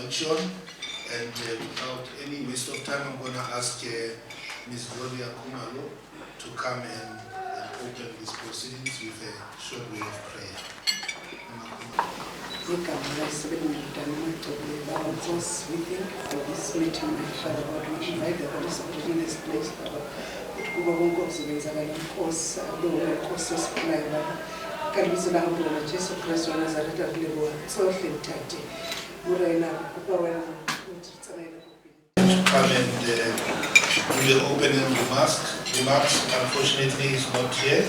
Luncheon, and without any waste of time, I'm going to ask Ms. Gloria Kumalo to come and open these proceedings with a short word of prayer. We thank you for this meeting, my Father God. We invite the Holy Spirit in this place, Father. Come and do the opening remarks. Unfortunately, he's not here,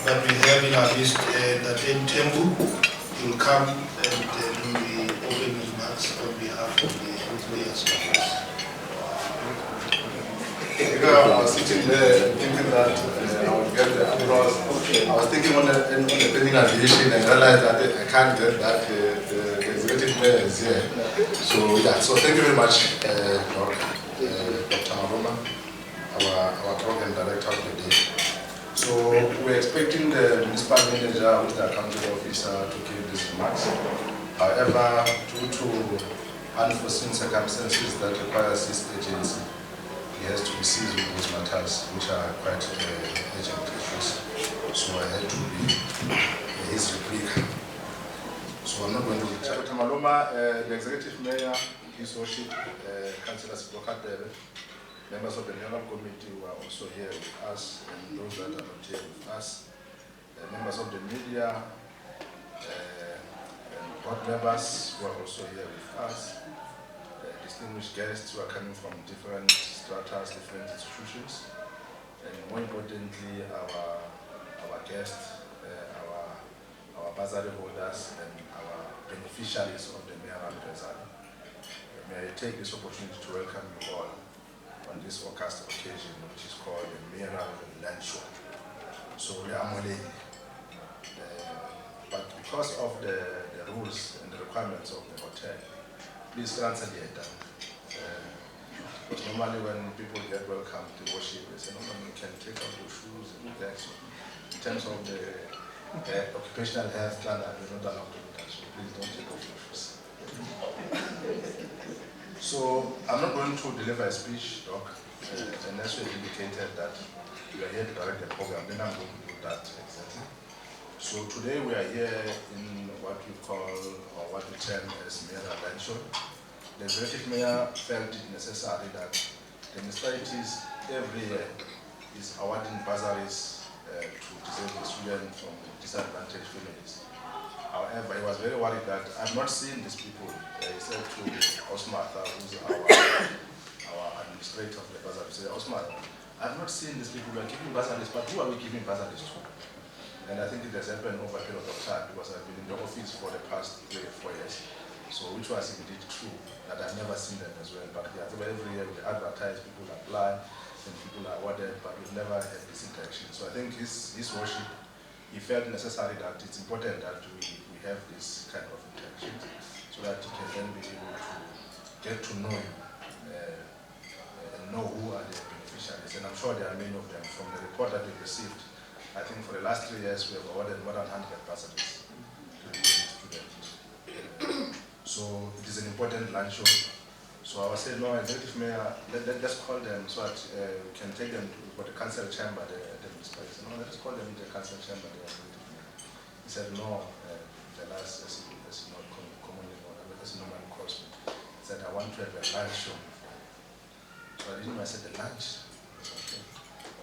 but we have in our list that Tembu will come and do the opening remarks on behalf of the players. I was sitting there thinking that I would get the applause. I was thinking on the pending aviation and realized that I can't get that. The executive mayor is here. So yeah, so thank you very much, Dr. Maroma, our program director of the day. So we're expecting the municipal manager with the accounting officer to give these remarks. However, due to unforeseen circumstances that requires this agency, he has to be seized with those matters, which are quite urgent issues. So I had to be his replica. So I'm not going to be Dr. Maloma, the executive mayor, his worship, councillors Bokadere, members of the Mayoral Committee who are also here with us, and those that are not here with us, members of the media, and board members who are also here with us, distinguished guests who are coming from different stratas, different institutions, and more importantly, our guests, our bursary holders, and our beneficiaries of the Mayoral Bursary. May I take this opportunity to welcome you all on this august occasion, which is called the Mayoral Luncheon. So we are but because of the rules and the requirements of the hotel, please answer the head down. Because normally when people get welcome to worship, they say, no, you can take off your shoes and bags. In terms of the occupational health standard, we're not allowed to do that, so please don't take off your shoes. So I'm not going to deliver a speech, Doc, unless you have indicated that you are here to direct the program, then I'm going to do that exactly. So today we are here in what we call, or what we term as Mayoral Luncheon. The executive mayor felt it necessary that the municipalities every year is awarding bursaries to disabled students from disadvantaged families. However, he was very worried that I've not seen these people. He said to Osmartha, who's our administrator of the bursary, he said, Osmartha, I've not seen these people. We are giving bursaries, but who are we giving bursaries to? And I think it has happened over a period of time because I've been in the office for the past 3 or 4 years. So which was indeed true, that I've never seen them as well. But yeah, every year we advertise, people apply, and people are awarded, but we've never had this interaction. So I think his worship, he felt necessary that it's important that we have this kind of interaction so that you can then be able to get to know you and know who are the beneficiaries. And I'm sure there are many of them. From the report that we've received, I think for the last 3 years we have awarded more than 100 bursaries to the students. So it is an important luncheon. So I was saying, no, executive mayor, let's call them so that we can take them to the council chamber, the municipality. No, let's call them to the council chamber, the executive mayor. He said, no, the last, as not commonly known, as no man calls me. He said, I want to have a luncheon. So I didn't know, I said, the lunch. Okay.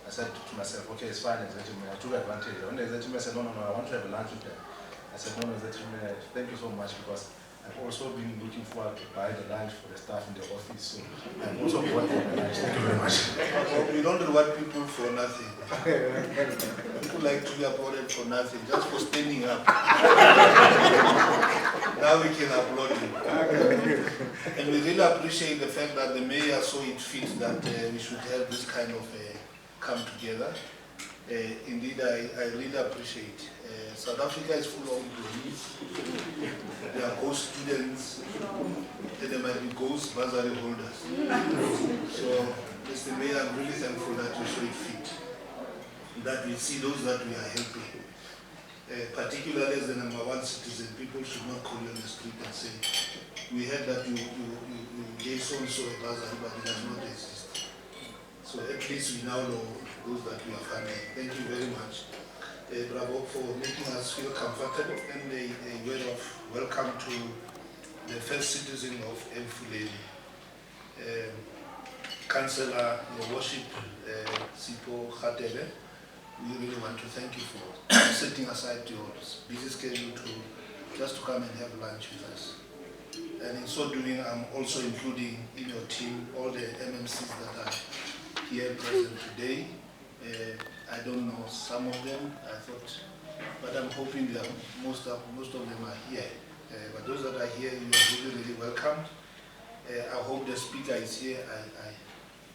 I said to myself, okay, it's fine, executive mayor. I took advantage. When the executive mayor said, no, I want to have a lunch with them. I said, no, executive mayor, thank you so much because I've also been looking forward to buy the lunch for the staff in the office, so I've also bought the lunch. Thank you very much. We don't reward people for nothing. People like to be applauded for nothing, just for standing up. Now we can applaud you. And we really appreciate the fact that the mayor saw it fit that we should have this kind of come together. Indeed, I really appreciate. South Africa is full of employees. There are ghost students, and there might be ghost bursary holders. So, Mr. Mayor, I'm really thankful that you saw it fit, that we see those that we are helping. Particularly as the #1 citizen, people should not call you on the street and say, we heard that you gave so-and-so a bursary, but it does not exist. So at least we now know those that we are funding. Thank you very much. Bravo for making us feel comfortable, and a word of welcome to the first citizen of Emfuleni. Councillor, Your Worship, Sipo Khatele, we really want to thank you for setting aside your busy schedule just to come and have lunch with us. And in so doing, I'm also including in your team all the MMCs that are here present today. I don't know some of them, I thought, but I'm hoping that most of them are here. But those that are here, you are really, really welcomed. I hope the speaker is here.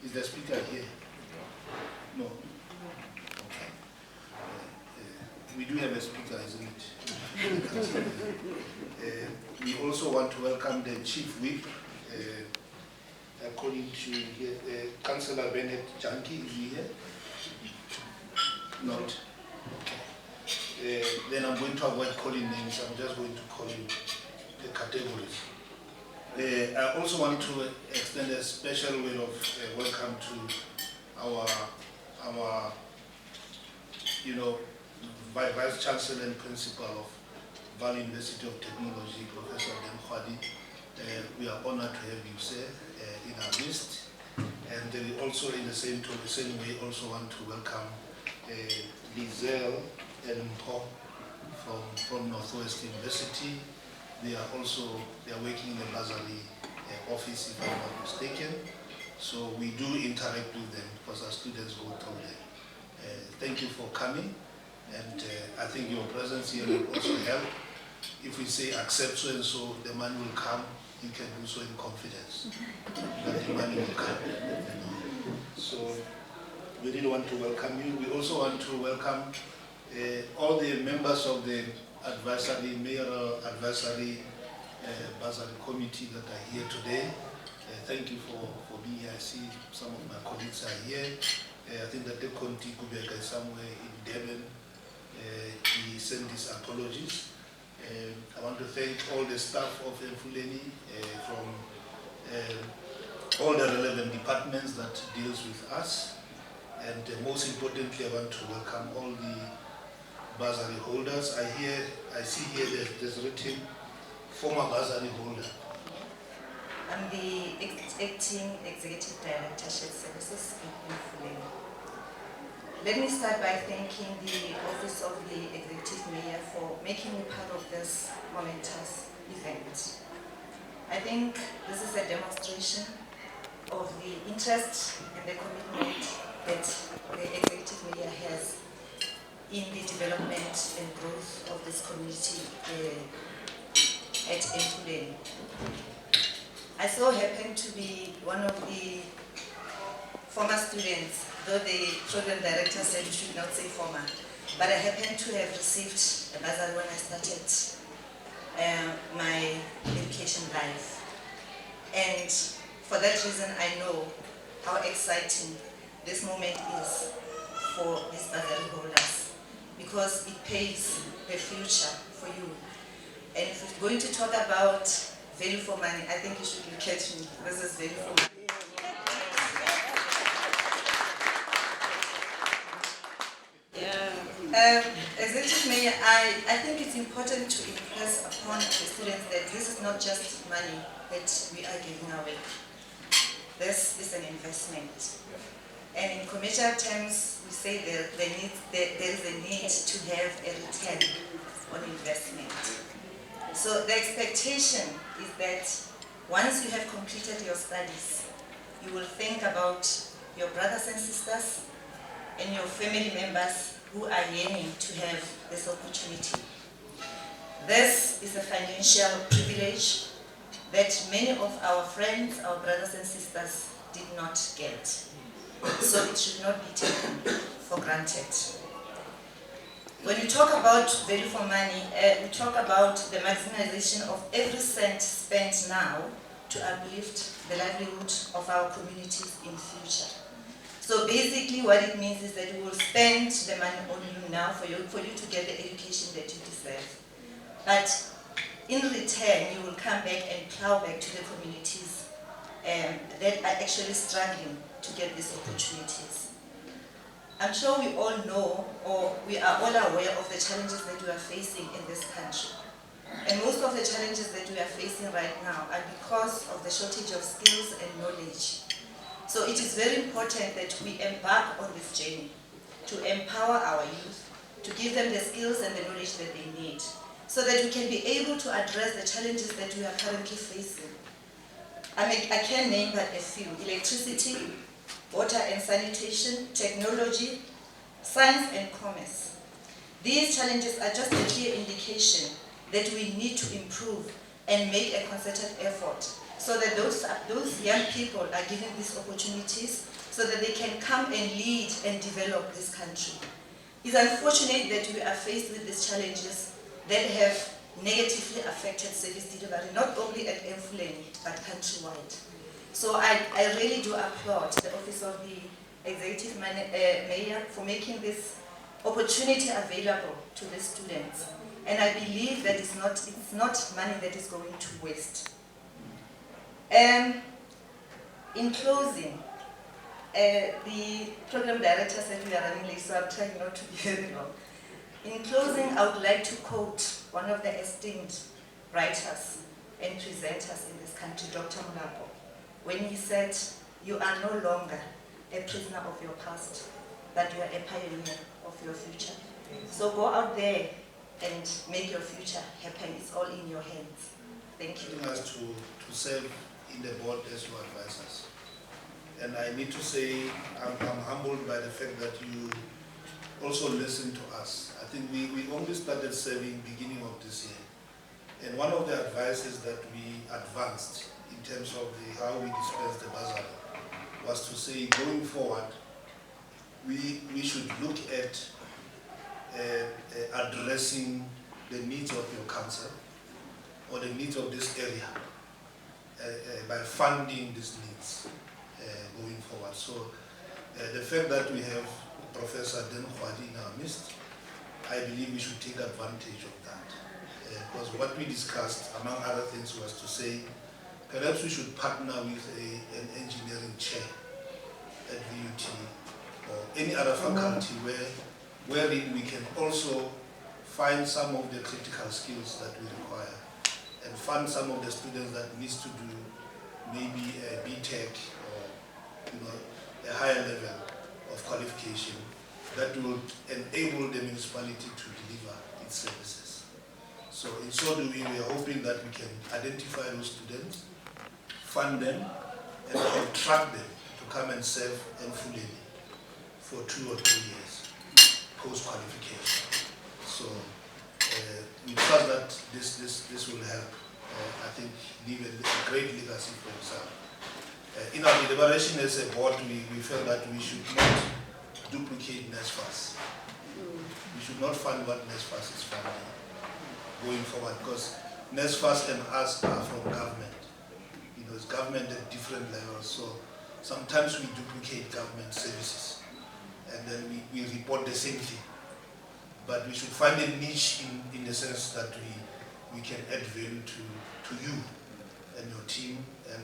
Is the speaker here? No. Okay. We do have a speaker, isn't it? We also want to welcome the Chief Whip. According to here, Councillor Bennett Janki, is he here? Not. Okay. Then I'm going to avoid calling names. I'm just going to call you the categories. I also want to extend a special word of welcome to our Vice Chancellor and Principal of Valley University of Technology, Professor Emfuleni. We are honored to have you, sir, in our midst. And we also, in the same way, also want to welcome Lizelle and Mpo from Northwest University. They are working in the bursary office, if I'm not mistaken. So we do interact with them because our students go through them. Thank you for coming, and I think your presence here will also help. If we say accept so and so, the money will come. You can do so in confidence that the money will come. So we really want to welcome you. We also want to welcome all the members of the Mayoral Advisory Bursary Committee that are here today. Thank you for being here. I see some of my colleagues are here. I think that the Conti Kubeka is somewhere in Devon. He sent his apologies. I want to thank all the staff of Emfuleni from all the relevant departments that deals with us. And most importantly, I want to welcome all the bursary holders. I see here there's written former bursary holder. I'm the Acting Executive Director, Shared Services in Emfuleni. Let me start by thanking the Office of the Executive Mayor for making me part of this momentous event. I think this is a demonstration of the interest and the commitment that the Executive Mayor has in the development and growth of this community at Emfuleni. I so happen to be one of the former students, though the program director said you should not say former, but I happen to have received a bursary when I started my education life. And for that reason, I know how exciting this moment is for these bursary holders, because it paves the future for you. And if we're going to talk about value for money, I think you should look at me. This is value for money. Executive Mayor, I think it's important to impress upon the students that this is not just money that we are giving away. This is an investment. And in commercial terms, we say that there is a need to have a return on investment. So the expectation is that once you have completed your studies, you will think about your brothers and sisters and your family members who are yearning to have this opportunity. This is a financial privilege that many of our friends, our brothers and sisters did not get. So it should not be taken for granted. When we talk about value for money, we talk about the maximization of every cent spent now to uplift the livelihood of our communities in future. So basically what it means is that we will spend the money on you now for you to get the education that you deserve. But in return, you will come back and plow back to the communities that are actually struggling to get these opportunities. I'm sure we all know, or we are all aware of the challenges that we are facing in this country. And most of the challenges that we are facing right now are because of the shortage of skills and knowledge. So it is very important that we embark on this journey to empower our youth, to give them the skills and the knowledge that they need, so that we can be able to address the challenges that we are currently facing. I can name but a few: electricity, water and sanitation, technology, science and commerce. These challenges are just a clear indication that we need to improve and make a concerted effort so that those young people are given these opportunities so that they can come and lead and develop this country. It's unfortunate that we are faced with these challenges that have negatively affected service delivery, not only at Emfuleni, but countrywide. So I really do applaud the Office of the Executive Mayor for making this opportunity available to the students. And I believe that it's not money that is going to waste. In closing, the program director said we are running late, so I'm trying not to be very long. In closing, I would like to quote one of the esteemed writers and presenters in this country, Dr. Mulapo, when he said, "You are no longer a prisoner of your past, but you are a pioneer of your future." So go out there and make your future happen. It's all in your hands. Thank you. Asking us to serve in the board as your advisors. And I need to say, I'm humbled by the fact that you also listen to us. I think we only started serving beginning of this year. And one of the advices that we advanced in terms of how we dispense the bursary was to say, going forward, we should look at addressing the needs of your council or the needs of this area by funding these needs going forward. So the fact that we have Professor Den Khwadi in our midst, I believe we should take advantage of that. Because what we discussed, among other things, was to say, perhaps we should partner with an engineering chair at VUT or any other faculty wherein we can also find some of the critical skills that we require and fund some of the students that needs to do maybe a BTech or a higher level of qualification that will enable the municipality to deliver its services. So in so doing, we are hoping that we can identify those students, fund them, and attract them to come and serve Emfuleni for 2 or 3 years post-qualification. So we trust that this will help, I think, leave a great legacy for itself. In our deliberation as a board, we felt that we should not duplicate NSFAS. We should not fund what NSFAS is funding going forward, because NSFAS and us are from government. It's government at different levels, so sometimes we duplicate government services and then we report the same thing. But we should find a niche in the sense that we can add value to you and your team and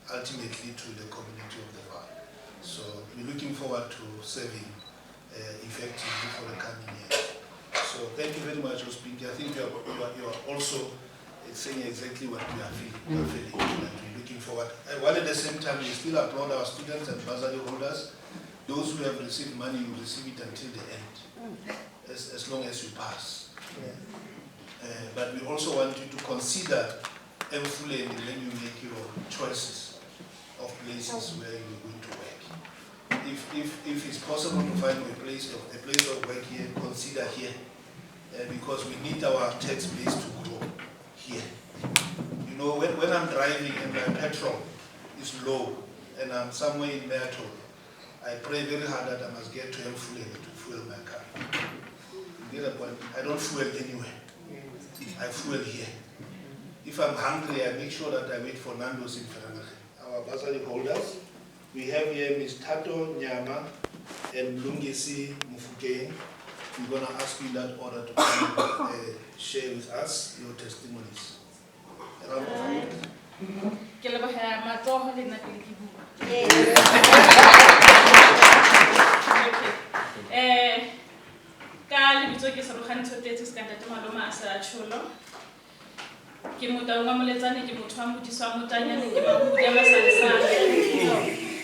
ultimately to the community of the valley. So we're looking forward to serving effectively for the coming years. So thank you very much for speaking. I think you are also saying exactly what we are feeling, and we're looking forward. While at the same time, we still applaud our students and bursary holders. Those who have received money will receive it until the end, as long as you pass. But we also want you to consider Emfuleni when you make your choices of places where you're going to work. If it's possible to find a place of work here, consider here, because we need our tax base to grow here. You know, when I'm driving and my petrol is low and I'm somewhere in Mayoral, I pray very hard that I must get to Emfuleni to fuel my car. You get a point? I don't fuel anywhere. I fuel here. If I'm hungry, I make sure that I wait for Nando's in Ferrari. Our bursary holders. We have here Ms. Tato Nyama and Lungisi Mufukeng. We're going to ask you in that order to come share with us your testimonies. Ke motho wa moletsane ke motho wa modiswa motanyane ke mahudi a masansana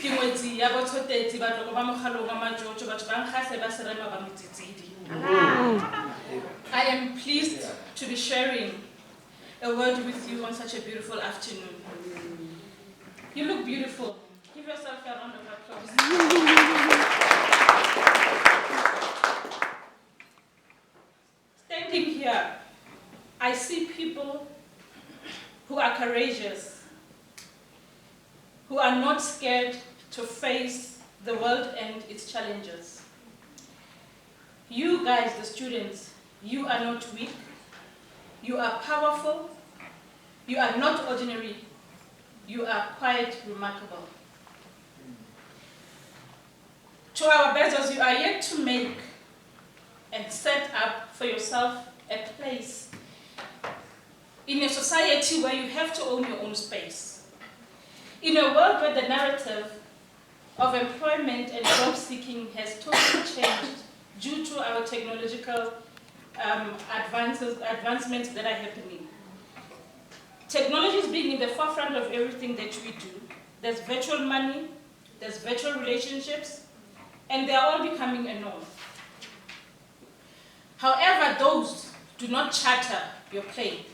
ke ngwetsi ya botsotetsi ba tlo ba mogalo wa majojo batho ba nkgase ba serema ba motsitsidi. I am pleased to be sharing a word with you on such a beautiful afternoon. You look beautiful. Give yourself a round of applause. Standing here, I see people who are courageous, who are not scared to face the world and its challenges. You guys, the students, you are not weak, you are powerful, you are not ordinary, you are quite remarkable. To our bezos, you are yet to make and set up for yourself a place in a society where you have to own your own space. In a world where the narrative of employment and job seeking has totally changed due to our technological advancements that are happening. Technology is being in the forefront of everything that we do. There's virtual money, there's virtual relationships, and they're all becoming a norm. However, those do not charter your plane.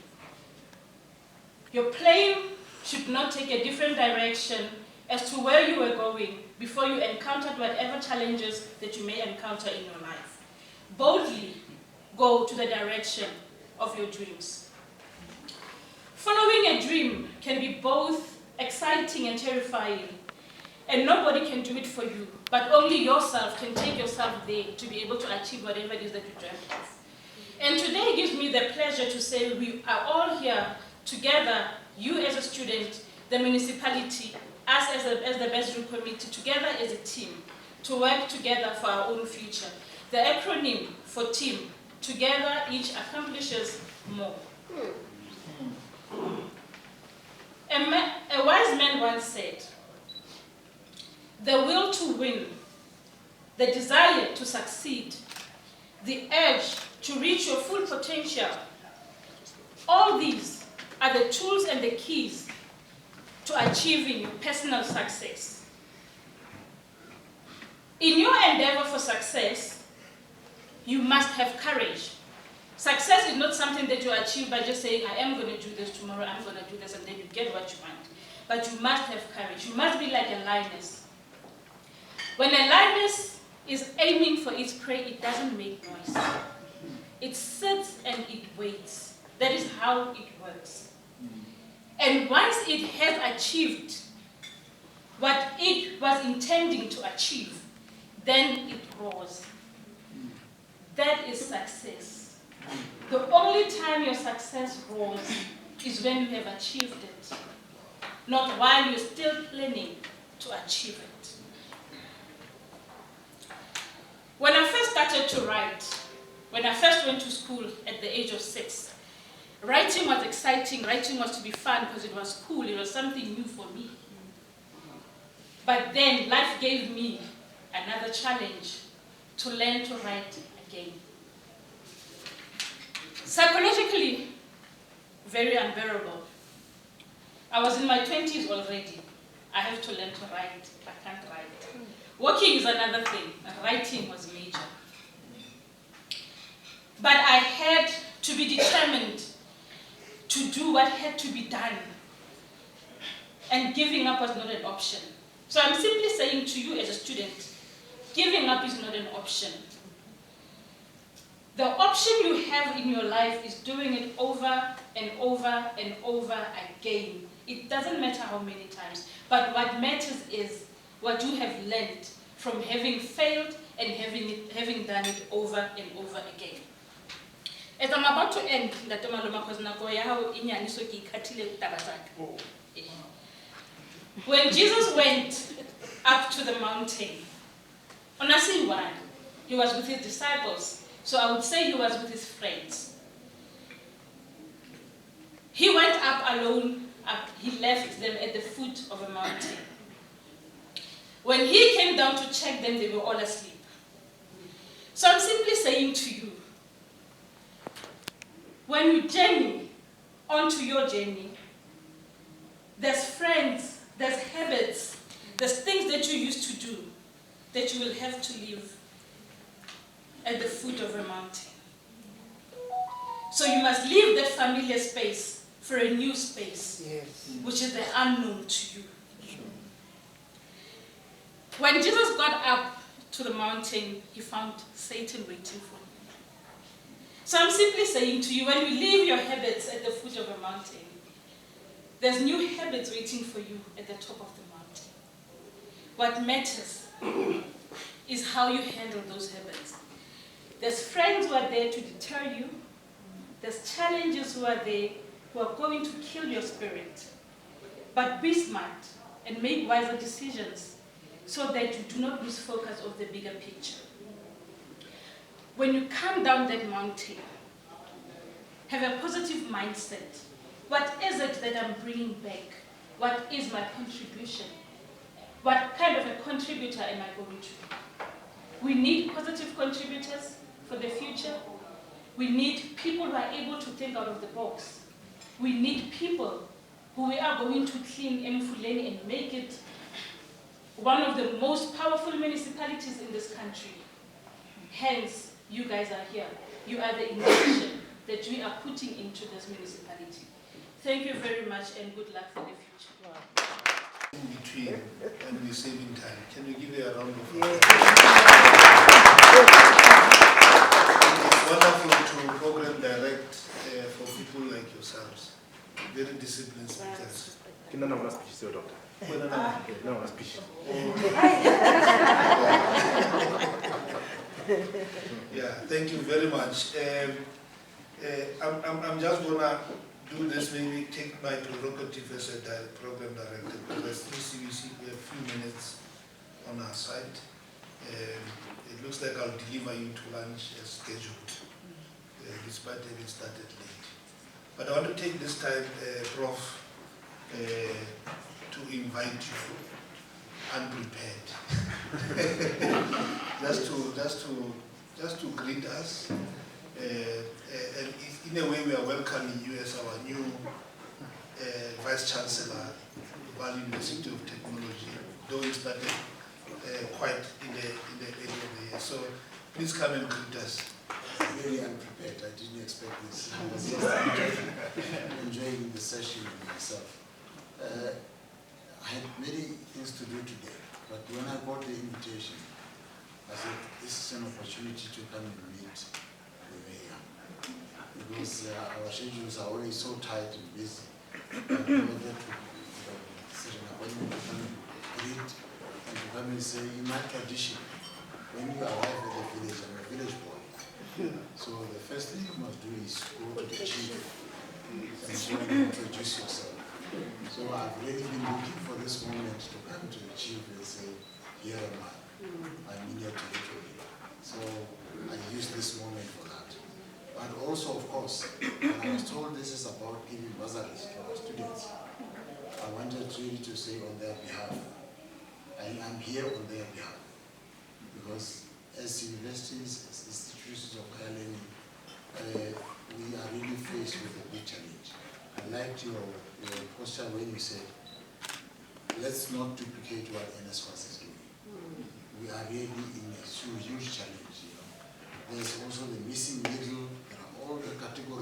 Your plane should not take a different direction as to where you are going before you encountered whatever challenges that you may encounter in your life. Boldly go to the direction of your dreams. Following a dream can be both exciting and terrifying, and nobody can do it for you, but only yourself can take yourself there to be able to achieve whatever it is that you dreamt of. And today gives me the pleasure to say we are all here together, you as a student, the municipality, us as the Bursary Committee, together as a team, to work together for our own future. The acronym for team, together each accomplishes more. A wise man once said, the will to win, the desire to succeed, the urge to reach your full potential, all these are the tools and the keys to achieving your personal success. In your endeavor for success, you must have courage. Success is not something that you achieve by just saying, I am going to do this tomorrow, I'm going to do this, and then you get what you want. But you must have courage. You must be like a lioness. When a lioness is aiming for its prey, it doesn't make noise. It sits and it waits. That is how it works. And once it has achieved what it was intending to achieve, then it roars. That is success. The only time your success roars is when you have achieved it, not while you're still planning to achieve it. When I first started to write, when I first went to school at the age of 6, writing was exciting, writing was to be fun because it was cool, it was something new for me. But then life gave me another challenge to learn to write again. Psychologically, very unbearable. I was in my 20s already. I have to learn to write, I can't write. Walking is another thing, writing was major. But I had to be determined to do what had to be done. And giving up was not an option. So I'm simply saying to you as a student, giving up is not an option. The option you have in your life is doing it over and over and over again. It doesn't matter how many times, but what matters is what you have learned from having failed and having done it over and over again. As I'm about to end, when Jesus went up to the mountain, honestly, why? He was with his disciples, so I would say he was with his friends. He went up alone, he left them at the foot of a mountain. When he came down to check them, they were all asleep. So I'm simply saying to you, when you journey onto your journey, there's friends, there's habits, there's things that you used to do that you will have to leave at the foot of a mountain. So you must leave that familiar space for a new space, yes, which is the unknown to you. When Jesus got up to the mountain, he found Satan waiting for him. So I'm simply saying to you, when you leave your habits at the foot of a mountain, there's new habits waiting for you at the top of the mountain. What matters is how you handle those habits. There's friends who are there to deter you. There's challenges who are there who are going to kill your spirit. But be smart and make wiser decisions so that you do not lose focus of the bigger picture. When you come down that mountain, have a positive mindset. What is it that I'm bringing back? What is my contribution? What kind of a contributor am I going to be? We need positive contributors for the future. We need people who are able to think out of the box. We need people who we are going to clean Emfuleni and make it one of the most powerful municipalities in this country. Hence, you guys are here. You are the innovation that we are putting into this municipality. Thank you very much and good luck for the future. In between and we're saving time. Can we give you a round of applause? It's wonderful to program direct for people like yourselves. Very disciplined speakers. Yeah, thank you very much. I'm just gonna do this, maybe take my prerogative as a program director, because through CBC we have a few minutes on our side. It looks like I'll deliver you to lunch as scheduled, despite having started late. But I want to take this time, Prof, to invite you unprepared, just to greet us, and in a way we are welcoming you as our new Vice Chancellor, Val University of Technology, though you started quite in the early of the year. So please come and greet us. Very unprepared. I didn't expect this. I was enjoying the session myself. I had many things to do today, but when I got the invitation, I said, this is an opportunity to come and meet the mayor. Because our schedules are always so tight and busy. I wanted to set an appointment to come and greet and to come and say, in my tradition, when you arrive at the village, I'm a village boy. So the first thing you must do is go to the chief and so introduce yourself. So I've really been looking for this moment to come to the chief and say, here am I. I'm in your territory. So I use this moment for that. But also, of course, when I was told this is about giving bursaries to our students, I wanted really to say on their behalf, I'm here on their behalf. Because as universities, as institutions of higher learning, we are really faced with a big challenge. I liked your posture when you said, let's not duplicate what NSFAS is doing. We are really in a huge challenge. There's also the missing middle. There are all the categories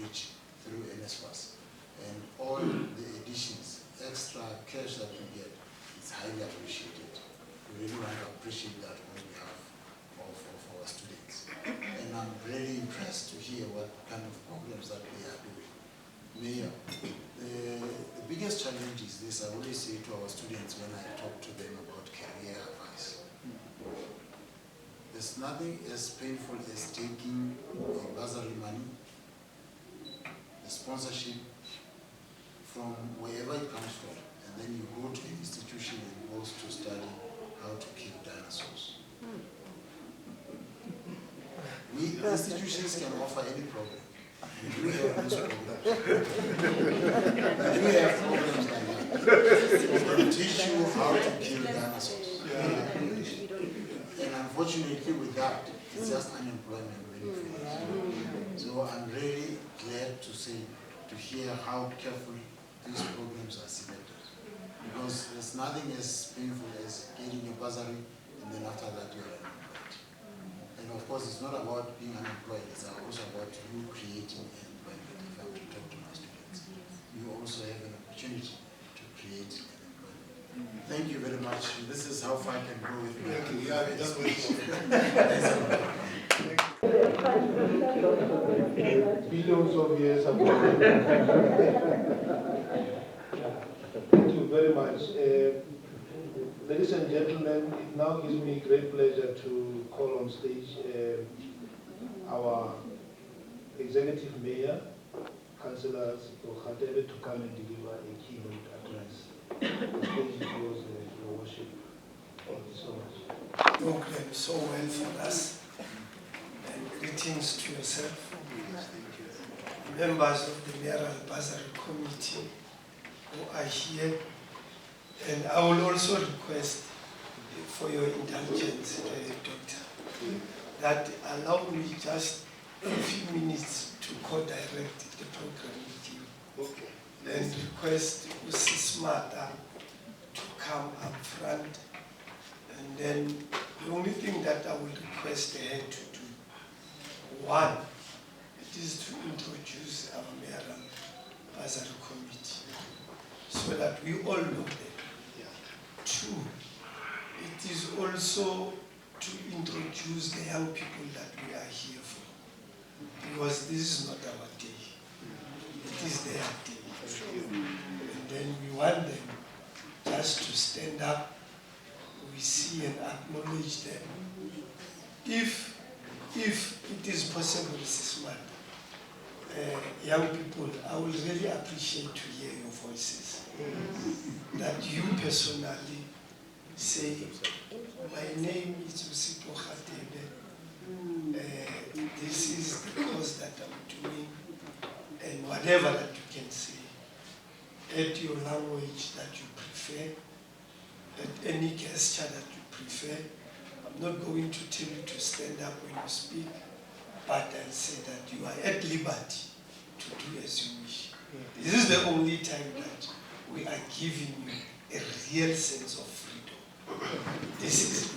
bridge through NSFAS. And all the additions, extra cash that we get, is highly appreciated. We really want to appreciate that on behalf of our students. And I'm really impressed to hear what kind of programs that they are doing. Mayor, the biggest challenge is this. I always say to our students when I talk to them about career advice. There's nothing as painful as taking a bursary money, the sponsorship from wherever it comes from, and then you go to an institution and goes to study how to kill dinosaurs. We institutions can offer any program. We do have those programs. We do have programs like that. We teach you how to kill dinosaurs. And unfortunately with that, it's just unemployment benefits. So I'm really glad to hear how carefully these programs are selected. Because there's nothing as painful as getting a bursary and then after that you're unemployed. And of course it's not about being unemployed, it's also about you creating employment. If I were to talk to my students, you also have an opportunity to create employment. Thank you very much. This is how far I can go with my Billions of years ago. Thank you very much. Ladies and gentlemen, it now gives me great pleasure to call on stage our Executive Mayor, Councillor Sipho to come and deliver a keynote address. The stage is yours, Your Worship. Thank you so much. Program so well for us. And greetings to yourself, members of the Mayoral Bursary Committee who are here. And I will also request for your indulgence, Doctor, that allow me just a few minutes to co-direct the program with you. Okay. And request Mrs. Smata to come up front. And then the only thing that I will request her to do, one, it is to introduce our Mayoral Bursary Committee so that we all know them. Two, it is also to introduce the young people that we are here for. Because this is not our day. It is their day. And then we want them just to stand up, we see and acknowledge them. If it is possible, Mrs. Manda, young people, I would really appreciate to hear your voices. That you personally say, my name is Sipho. This is the course that I'm doing, and whatever that you can say, add your language that you prefer, add any gesture that you prefer. I'm not going to tell you to stand up when you speak, but I'll say that you are at liberty to do as you wish. This is the only time that we are giving you a real sense of freedom. This is it.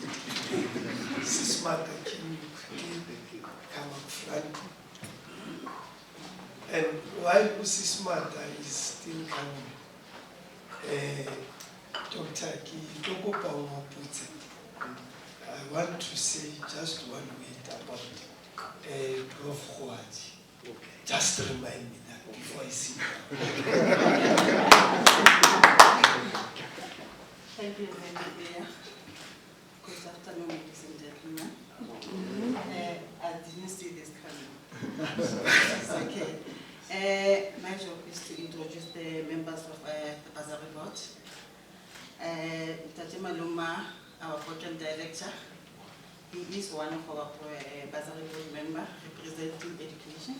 Mrs. Martha, can you come up front? And while Mrs. Martha is still coming, Dr. Ki, I want to say just one word about Prof. Khwati. Just remind me that before I sit down. Thank you very much, Mayor. Good afternoon, ladies and gentlemen. I didn't see this coming. It's okay. My job is to introduce the members of the Bursary Board. Mr. Maluma, our program director, he is one of our Bursary Board members representing education.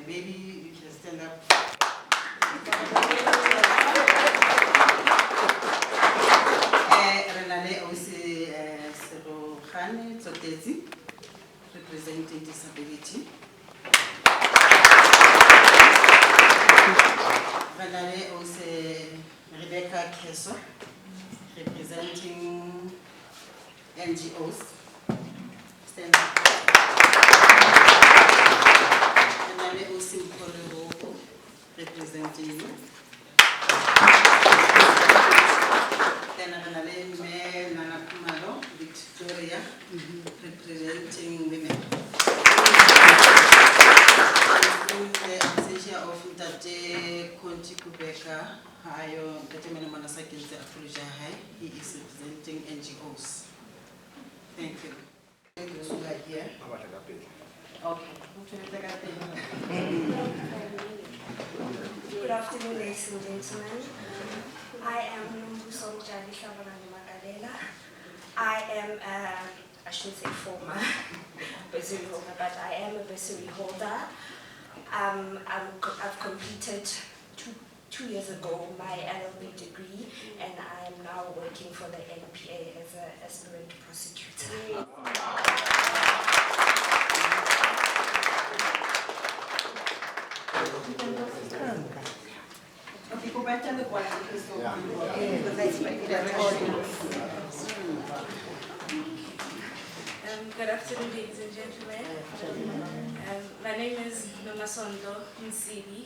Maybe you can stand up. Renale Osi Serokhane Tsotezi, representing disability. Renale Osi Rebecca Keso, representing NGOs. Stand up. Renale representing women. The absentia of Ntate Konti Kubeka, Hayo, Ntate Menemana Sakinze Afroja High, he is representing NGOs. Thank you. Thank you, so like here. Okay. Good afternoon, ladies and gentlemen. I am Nombuso Jalisha Magalela. I am I shouldn't say former bursary holder, but I am a bursary holder. I've completed two years ago my LLB degree, and I am now working for the NPA as an aspirant prosecutor. Good afternoon, ladies and gentlemen. My name is Msibi,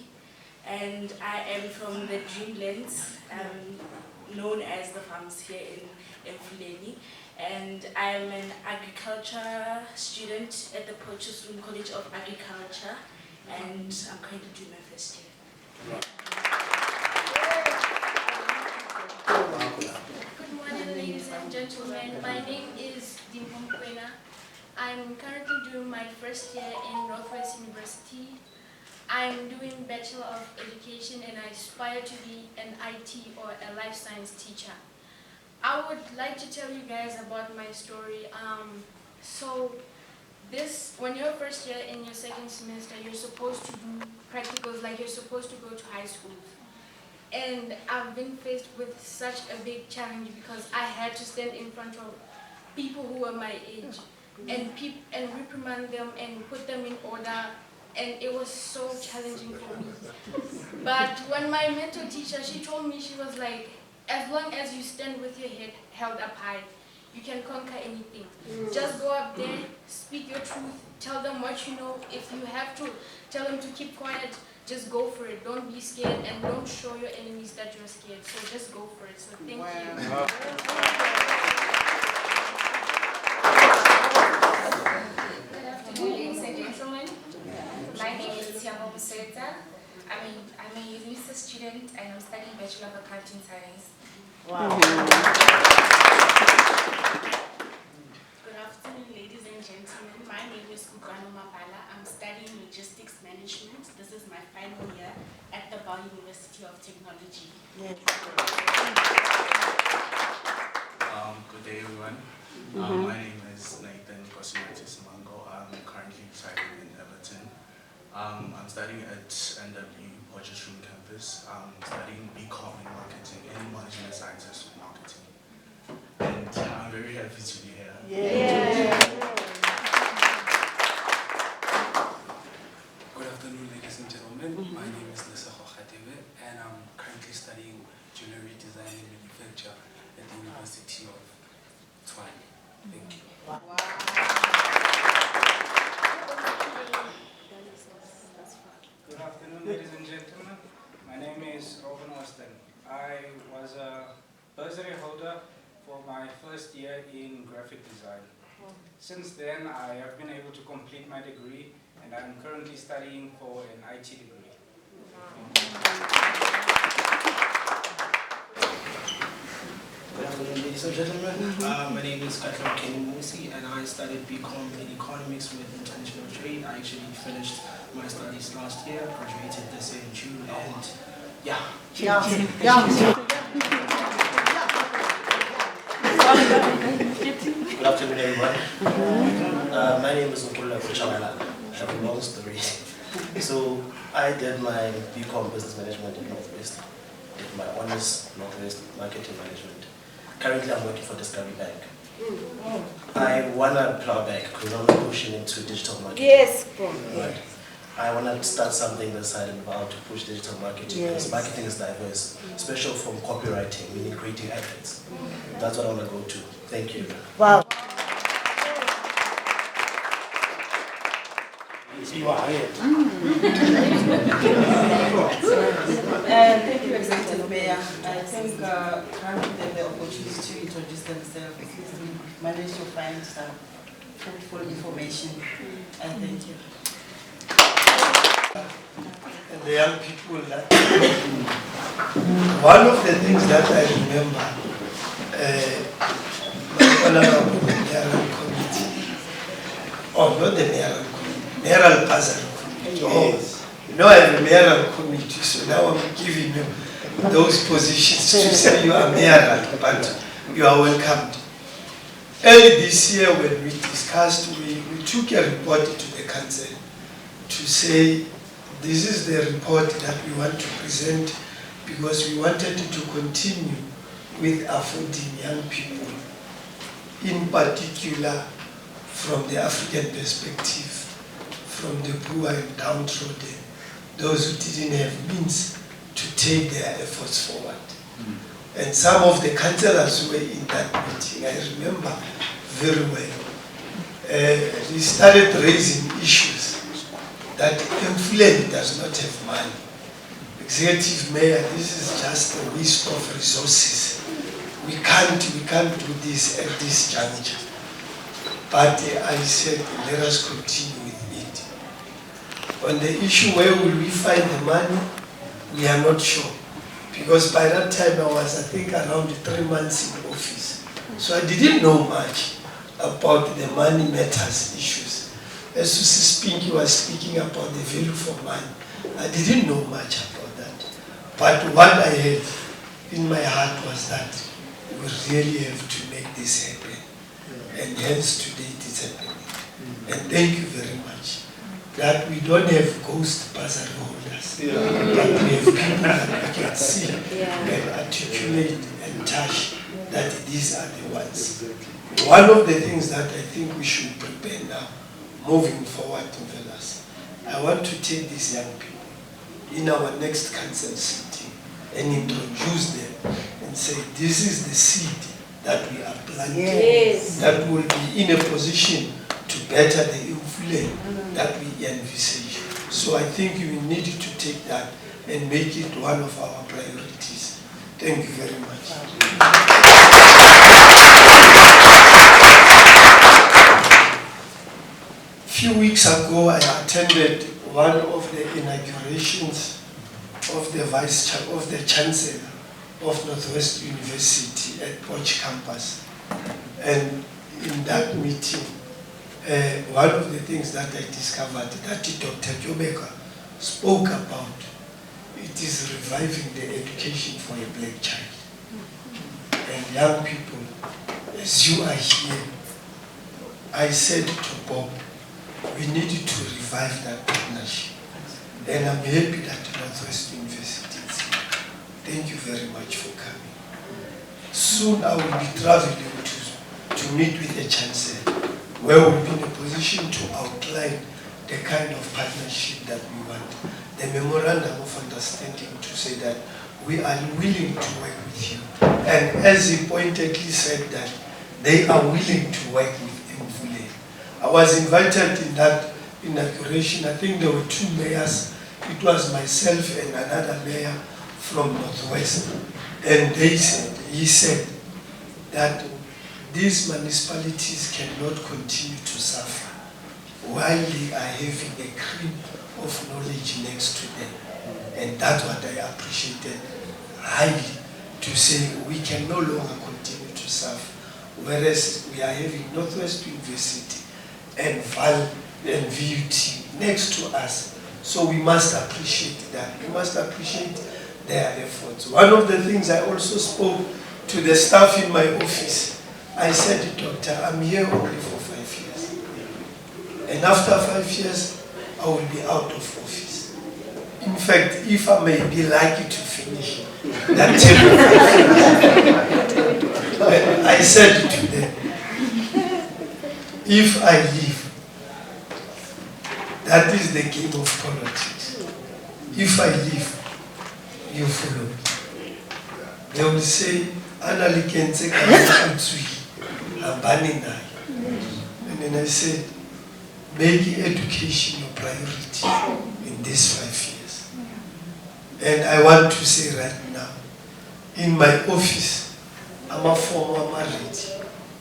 and I am from the Dreamlands, known as the farms here in Emfuleni. And I am an agriculture student at the Potchefstroom College of Agriculture, and I'm currently doing my first year. Good morning, ladies and gentlemen. My name is Emfuleni. I'm currently doing my first year in Northwest University. I'm doing Bachelor of Education, and I aspire to be an IT or a life science teacher. I would like to tell you guys about my story. When you're first year in your second semester, you're supposed to do practicals, like you're supposed to go to high school. And I've been faced with such a big challenge because I had to stand in front of people who were my age and reprimand them and put them in order, and it was so challenging for me. But when my mentor teacher, she told me, she was like, as long as you stand with your head held up high, you can conquer anything. Just go up there, speak your truth, tell them what you know. If you have to tell them to keep quiet, just go for it. Don't be scared, and don't show your enemies that you're scared. So just go for it. So thank you. Good afternoon, ladies and gentlemen. My name is Tiamo Museta. I'm a UNISA student, and I'm studying Bachelor of Accounting Science. Wow. Good afternoon, ladies and gentlemen. My name is Kukwano Mapala. I'm studying Logistics Management. This is my final year at the Bal University of Technology. Good day, everyone. My name is Nathan Kosimatis Mango. I'm currently residing in Everton. I'm studying at NW Potchefstroom campus. I'm studying BCom in marketing and management sciences with marketing. And I'm very happy to be here. Yeah. Good afternoon, ladies and gentlemen. My name is Nesako Khatebe, and I'm currently studying jewelry design and manufacture at the University of Tshwane. Thank you. Wow. Good afternoon, ladies and gentlemen. My name is Robin Austin. I was a bursary holder for my first year in graphic design. Since then, I have been able to complete my degree, and I'm currently studying for an IT degree. Good afternoon, ladies and gentlemen. My name is K.Mzansi, and I studied BCom in Economics with International Trade. I actually finished my studies last year, graduated this year in June, and Good afternoon, everyone. My name is Emfuleni Bursary Also. I have a long story. So I did my BCom Business Management in Northwest. Did my honors Northwest Marketing Management. Currently, I'm working for Discovery Bank. I want to plow back because I'm pushing into digital marketing. Yes. Right. I want to start something that's about to push digital marketing because marketing is diverse, especially from copywriting, meaning creating adverts. That's what I want to go to. Thank you. Wow. You are hired. Thank you, Executive Mayor. I think granting them the opportunity to introduce themselves, manage to find some fruitful information. I thank you. And the young people that one of the things that I remember, my honorable Mayoral Committee, not the Mayoral Committee, Mayoral Bursary Committee. Yes. You know, I have a Mayoral Committee, so now I'm giving you those positions to say you are Mayoral, but you are welcomed. Early this year when we discussed, we took a report to the council to say this is the report that we want to present because we wanted to continue with affording young people, in particular from the African perspective, from the poor and downtrodden, those who didn't have means to take their efforts forward. And some of the councillors were in that meeting, I remember very well. We started raising issues that Emfuleni does not have money. Executive Mayor, this is just a waste of resources. We can't do this at this juncture. But I said, let us continue with it. On the issue where will we find the money, we are not sure. Because by that time I was, I think, around 3 months in office. So I didn't know much about the money matters issues. As Susie Spinky was speaking about the value for money, I didn't know much about that. But what I had in my heart was that we really have to make this happen. And hence today it is happening. And thank you very much. That we don't have ghost bursary holders, but we have people that we can see and articulate and touch that these are the ones. One of the things that I think we should prepare now, moving forward in Velas, I want to take these young people in our next council sitting and introduce them and say, this is the seed that we are planting, that will be in a position to better the Emfuleni that we envisage. So I think we need to take that and make it one of our priorities. Thank you very much. A few weeks ago, I attended one of the inaugurations of the Chancellor of Northwest University at Poch campus. And in that meeting, one of the things that I discovered that Dr. Jobeka spoke about, it is reviving the education for a black child. And young people, as you are here, I said to Bob, we need to revive that partnership. And I'm happy that Northwest University is here. Thank you very much for coming. Soon I will be traveling to meet with the Chancellor, where we'll be in a position to outline the kind of partnership that we want. The memorandum of understanding to say that we are willing to work with you. And as he pointedly said that they are willing to work with Emfuleni. I was invited in that inauguration. I think there were 2 mayors. It was myself and another mayor from Northwest. And he said that these municipalities cannot continue to suffer while they are having a cream of knowledge next to them. And that's what I appreciated highly, to say we can no longer continue to suffer, whereas we are having Northwest University and VAL and VUT next to us. So we must appreciate that. We must appreciate their efforts. One of the things I also spoke to the staff in my office, I said, Doctor, I'm here only for 5 years. And after 5 years, I will be out of office. In fact, if I may be lucky to finish that term, I said to them, if I leave, that is the game of politics. If I leave, you follow. They will say, Anali Kense Kansui. And then I said, make education your priority in these 5 years. And I want to say right now, in my office, I'm a former married,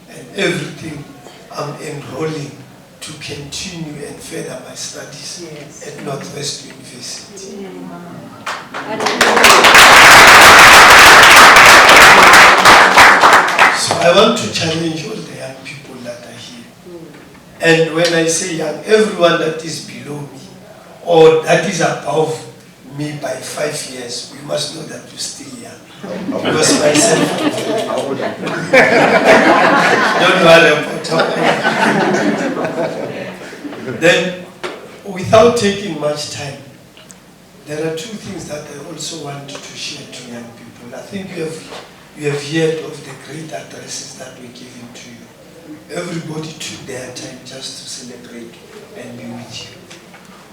and everything I'm enrolling to continue and further my studies at Northwest University. So I want to challenge all the young people that are here. And when I say young, everyone that is below me or that is above me by 5 years, we must know that you're still young. Because myself, don't worry about it. Then, without taking much time, there are two things that I also want to share to young people. I think you have heard of the great addresses that were given to you. Everybody took their time just to celebrate and be with you.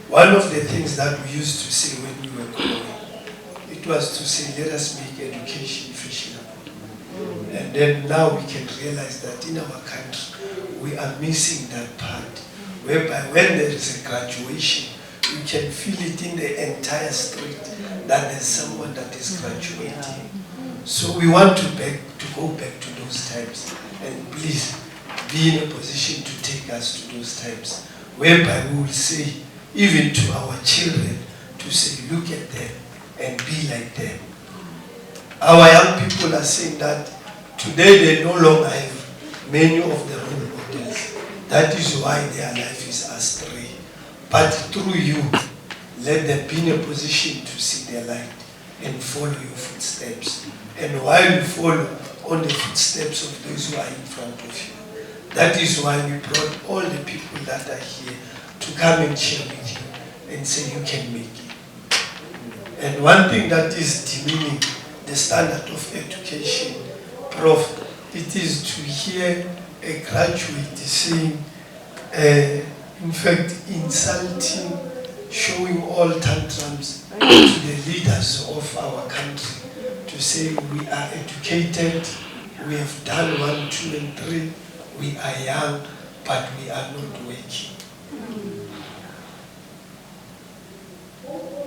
One of the things that we used to say when we were growing, it was to say, let us make education fashionable. And then now we can realize that in our country, we are missing that part, whereby when there is a graduation, you can feel it in the entire street that there's someone that is graduating. So we want to go back to those times, and please be in a position to take us to those times, whereby we will say, even to our children, to say, look at them and be like them. Our young people are saying that today they no longer have many of the role models. That is why their life is astray. But through you, let them be in a position to see their light and follow your footsteps. And while you follow on the footsteps of those who are in front of you, that is why we brought all the people that are here to come and share with you and say you can make it. And one thing that is demeaning the standard of education, Prof, it is to hear a graduate saying, in fact, insulting, showing all tantrums to the leaders of our country, to say we are educated, we have done 1, 2, and 3, we are young, but we are not working.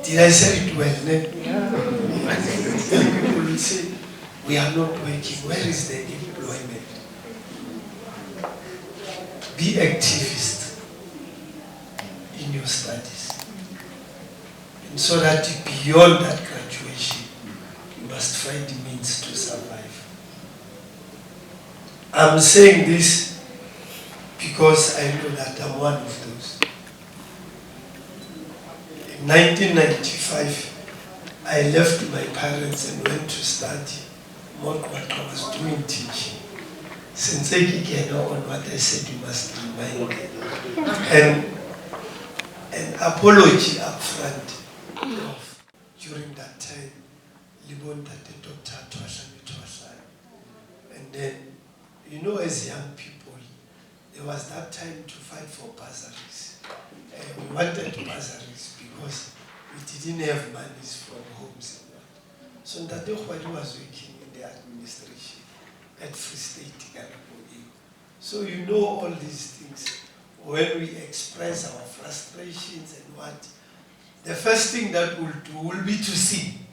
Did I say it well? People will say, we are not working. Where is the employment? Be activist in your studies. And so that beyond that graduation, you must find means to survive. I'm saying this because I know that I'm one of those. In 1995, I left my parents and went to study what I was doing teaching. Since I began on what I said, you must remind me. And an apology up front of during that time, and then, you know, as young people, there was that time to fight for bursaries. We wanted bursaries because we didn't have monies from homes. So Ndade Khwadi was working in the administration at Free State, Galapo. So you know all these things. When we express our frustrations and what, the first thing that we'll do will be to sing.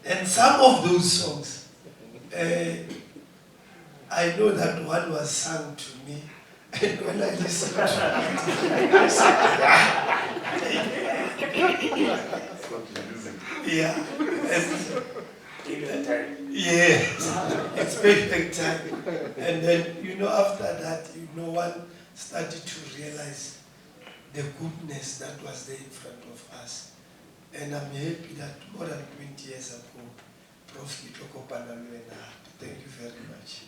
And some of those songs, I know that one was sung to me, and when I listened to it, I said, yeah. Yes, it's perfect time. And then, you know, after that, you know, one started to realize the goodness that was there in front of us. And I'm happy that more than 20 years ago, Prof. Kitoko Panaluena, thank you very much.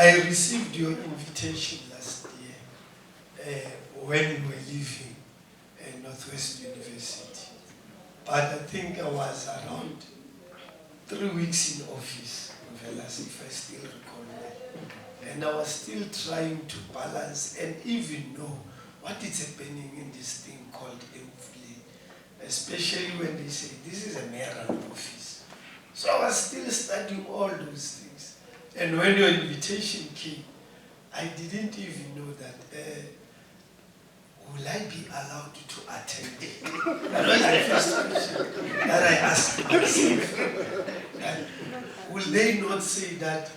I received your invitation last year when we were leaving Northwest University. But I think I was around 3 weeks in office, if I still recall that. And I was still trying to balance and even know what is happening in this thing called Emfuleni, especially when they say this is a mayoral office. So I was still studying all those things. And when your invitation came, I didn't even know that will I be allowed to attend? That was the first question that I asked myself. And will they not say that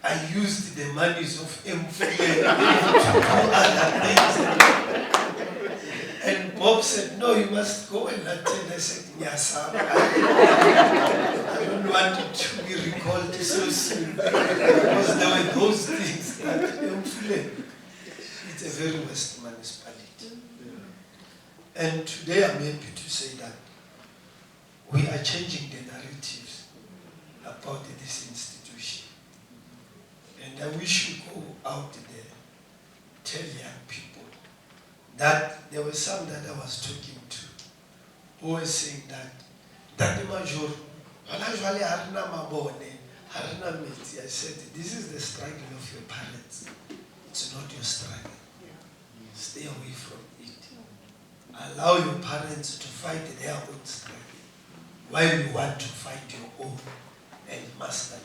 I used the monies of Emfuleni to do other things? And Bob said, no, you must go and attend. I said, yes, I don't want it to be recalled so soon. Because there were those things that Emfuleni, it's a very West municipality. And today I'm happy to say that we are changing the narratives about this institution. And I wish you go out there, tell young people that there were some that I was talking to who were saying that the major, I said, this is the struggle of your parents. It's not your struggle. Stay away from it. Allow your parents to fight their own struggle while you want to fight your own and master it.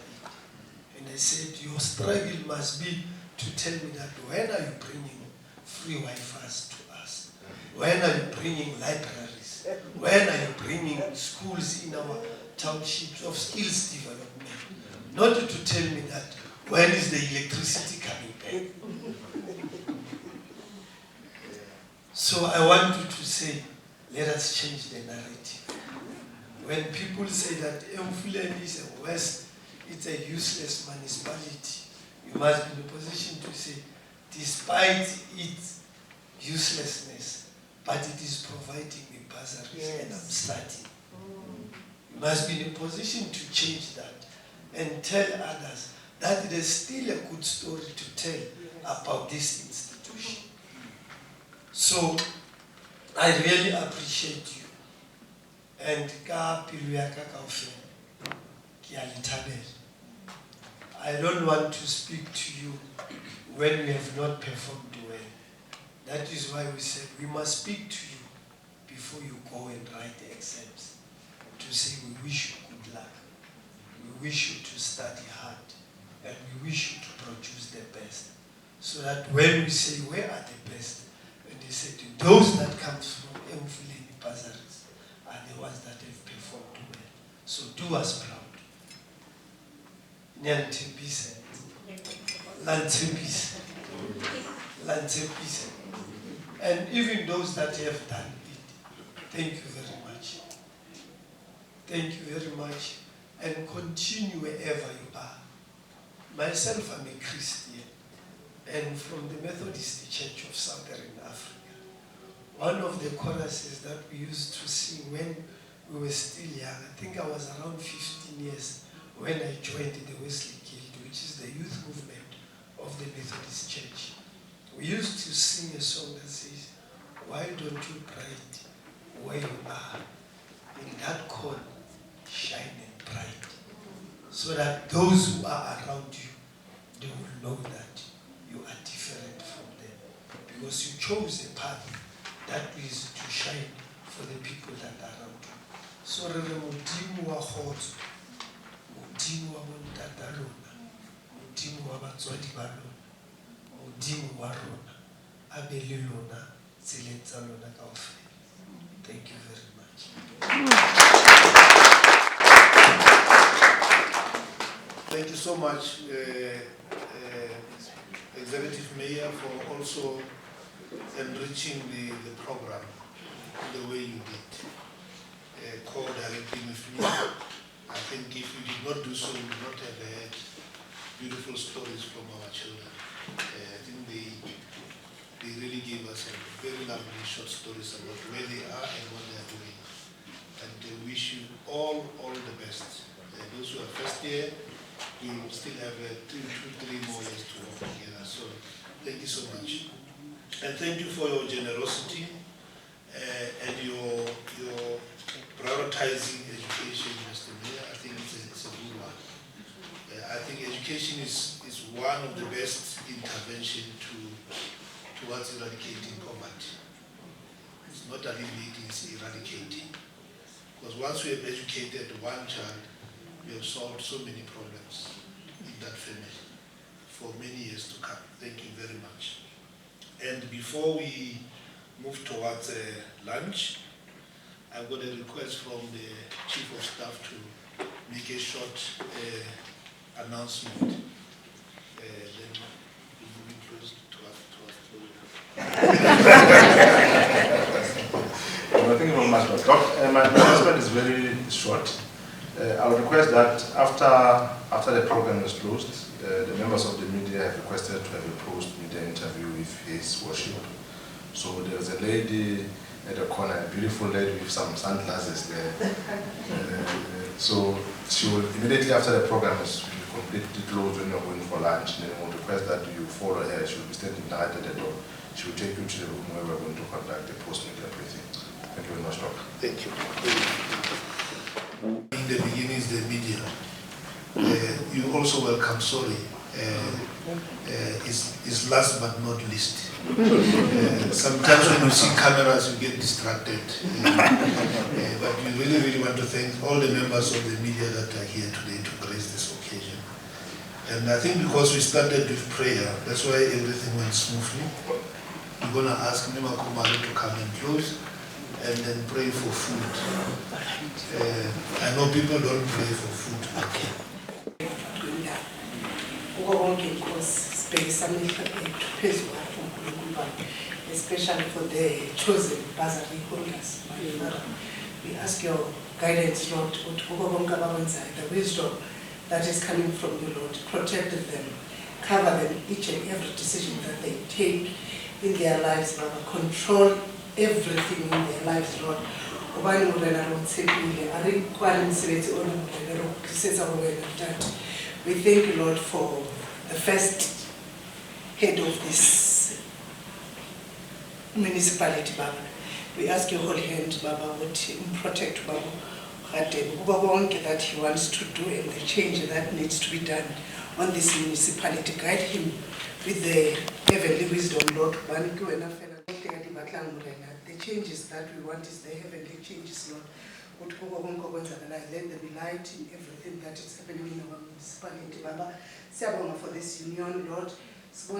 And I said, your struggle must be to tell me that when are you bringing free Wi-Fi to us? When are you bringing libraries? When are you bringing schools in our townships of skills development? Not to tell me that when is the electricity coming back? So I want you to say, let us change the narrative. When people say that Emfuleni is a West, it's a useless municipality, you must be in a position to say, despite its uselessness, but it is providing me bursaries and I'm starting. You must be in a position to change that and tell others that there's still a good story to tell about this institution. So I really appreciate you. And I don't want to speak to you when we have not performed well. That is why we said we must speak to you before you go and write the exams, to say we wish you good luck, we wish you to study hard, and we wish you to produce the best. So that when we say where are the best, and they say to those that comes from Emfuleni Bursaries are the ones that have performed well. So do us proud. Nyantibise, Lantibise, Lantibise. And even those that have done it, thank you very much. Thank you very much. And continue wherever you are. Myself, I'm a Christian, and from the Methodist Church of Southern Africa. One of the choruses that we used to sing when we were still young, I think I was around 15 years, when I joined the Wesley Guild, which is the youth movement of the Methodist Church. We used to sing a song that says, why don't you bright where you are, in that corner, shine and bright, so that those who are around you, they will know that you are different from them, because you chose a path that is to shine for the people that are around you. So Modimo wa khotso, Modimo wa bontata rona, Modimo wa batswadi ba lona, Modimo wa rona, a be le lona tseleng tsa lona kaofela. Thank you very much. Thank you so much, Executive Mayor, for also enriching the program the way you did, co-directing with me. I think if you did not do so, we would not have had beautiful stories from our children. I think they really gave us a very lovely short stories about where they are and what they are doing. And I wish you all the best. Those who are first year, we will still have 3 more years to work together. So thank you so much. And thank you for your generosity and your prioritizing education, Mr. Mayor. I think it's a good one. I think education is one of the best intervention towards eradicating poverty. It's not alleviating, it's eradicating. Because once we have educated one child, we have solved so many problems in that family for many years to come. Thank you very much. And before we move towards lunch. I've got a request from the Chief of Staff to make a short announcement. Then we'll be close to us. Thank you very much, Doc. My announcement is very short. I would request that after the program is closed, the members of the media have requested to have a post-media interview with His Worship. So there's a lady at the corner, a beautiful lady with some sunglasses there. So she will, immediately after the program is completely closed when you're going for lunch, then we'll request that you follow her. She will be standing right at the door. She will take you to the room where we're going to conduct the post-media briefing. Thank you very much, Doc. Thank you. In the beginning is the media. You also welcome, sorry, is last but not least. Sometimes when you see cameras, you get distracted. But we really, really want to thank all the members of the media that are here today to grace this occasion. And I think because we started with prayer, that's why everything went smoothly. We're going to ask Nima Kumari to come and close and then pray for food. I know people don't pray for food. Especially for the chosen bursary holders. We ask your guidance, Lord, the wisdom that is coming from you, Lord. Protect them, cover them, each and every decision that they take in their lives, Lord. Control everything in their lives, Lord. We thank you, Lord, for the first head of this municipality, Baba. We ask your holy hand, Baba, would protect Baba that he wants to do and the change that needs to be done on this municipality. Guide him with the heavenly wisdom, Lord. The changes that we want is the heavenly changes, Lord. Let there be light in everything that is happening in our municipality, Baba. For this union, Lord. For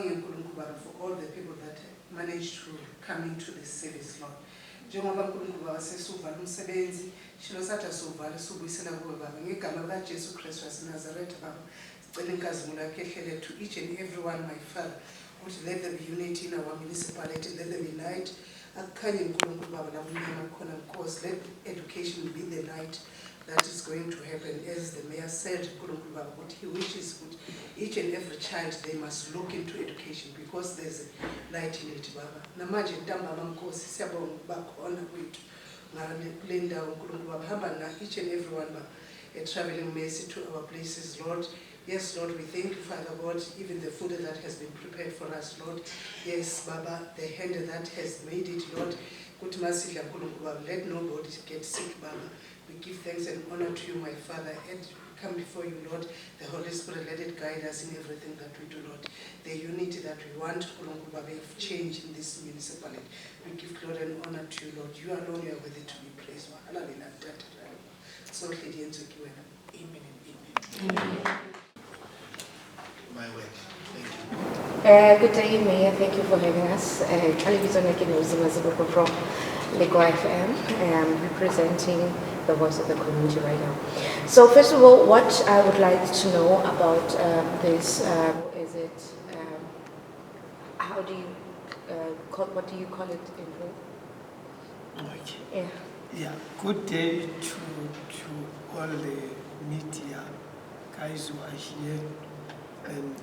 all the people that managed to come into this service, Lord. Njengoba uNkulunkulu wasesuvala umsebenzi shilo satha suvale subuyisela kuwe Baba ngegama lika Jesu Kristu waseNazaretha Baba sicela inkazimulo yakho ehlele to each and everyone, my Father. Let there be unity in our municipality, let there be light. Akukhanye uNkulunkulu Baba la kumnyama khona because let education be the light that is going to happen. As the mayor said, uNkulunkulu Baba, what he wishes would each and every child, they must look into education because there's a light in it, Baba. Namanje ntambama Nkosi siyabonga bakhona kwethu ngale ndawo uNkulunkulu Baba hamba na each and every one Baba a traveling mercy to our places, Lord. Yes, Lord, we thank you, Father God, even the food that has been prepared for us, Lord. Yes, Baba, the hand that has made it, Lord. Let nobody get sick, Baba. We give thanks and honor to you, my Father, and come before you, Lord. The Holy Spirit, let it guide us in everything that we do, Lord. The unity that we want, of change in this municipality. We give glory and honor to you, Lord. You alone are worthy to be praised. So, amen and amen. My way. Thank you. Good day, Mayor. Thank you for having us. K.Mzansi from Lego FM, representing the voice of the community right now. So first of all, what I would like to know about this, is it, how do you, what do you call it in English? Okay. Yeah. Yeah, good day to all the media guys who are here, and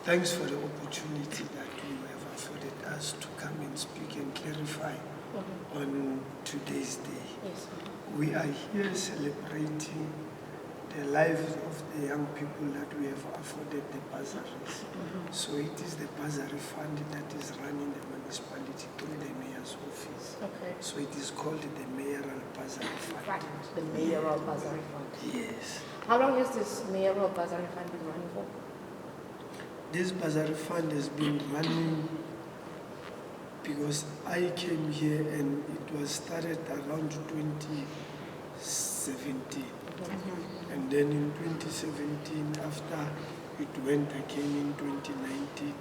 thanks for the opportunity that you have afforded us to come and speak and clarify on today's day. Yes. We are here celebrating the lives of the young people that we have afforded the bursaries. So it is the bursary fund that is running the municipality through the mayor's office. Okay. So it is called the Mayoral Bursary Fund. The Mayoral Bursary Fund. Yes. How long has this Mayoral Bursary Fund been running for? This bursary fund has been running because I came here and it was started around 2017. And then in 2017, after it it went again in 2019,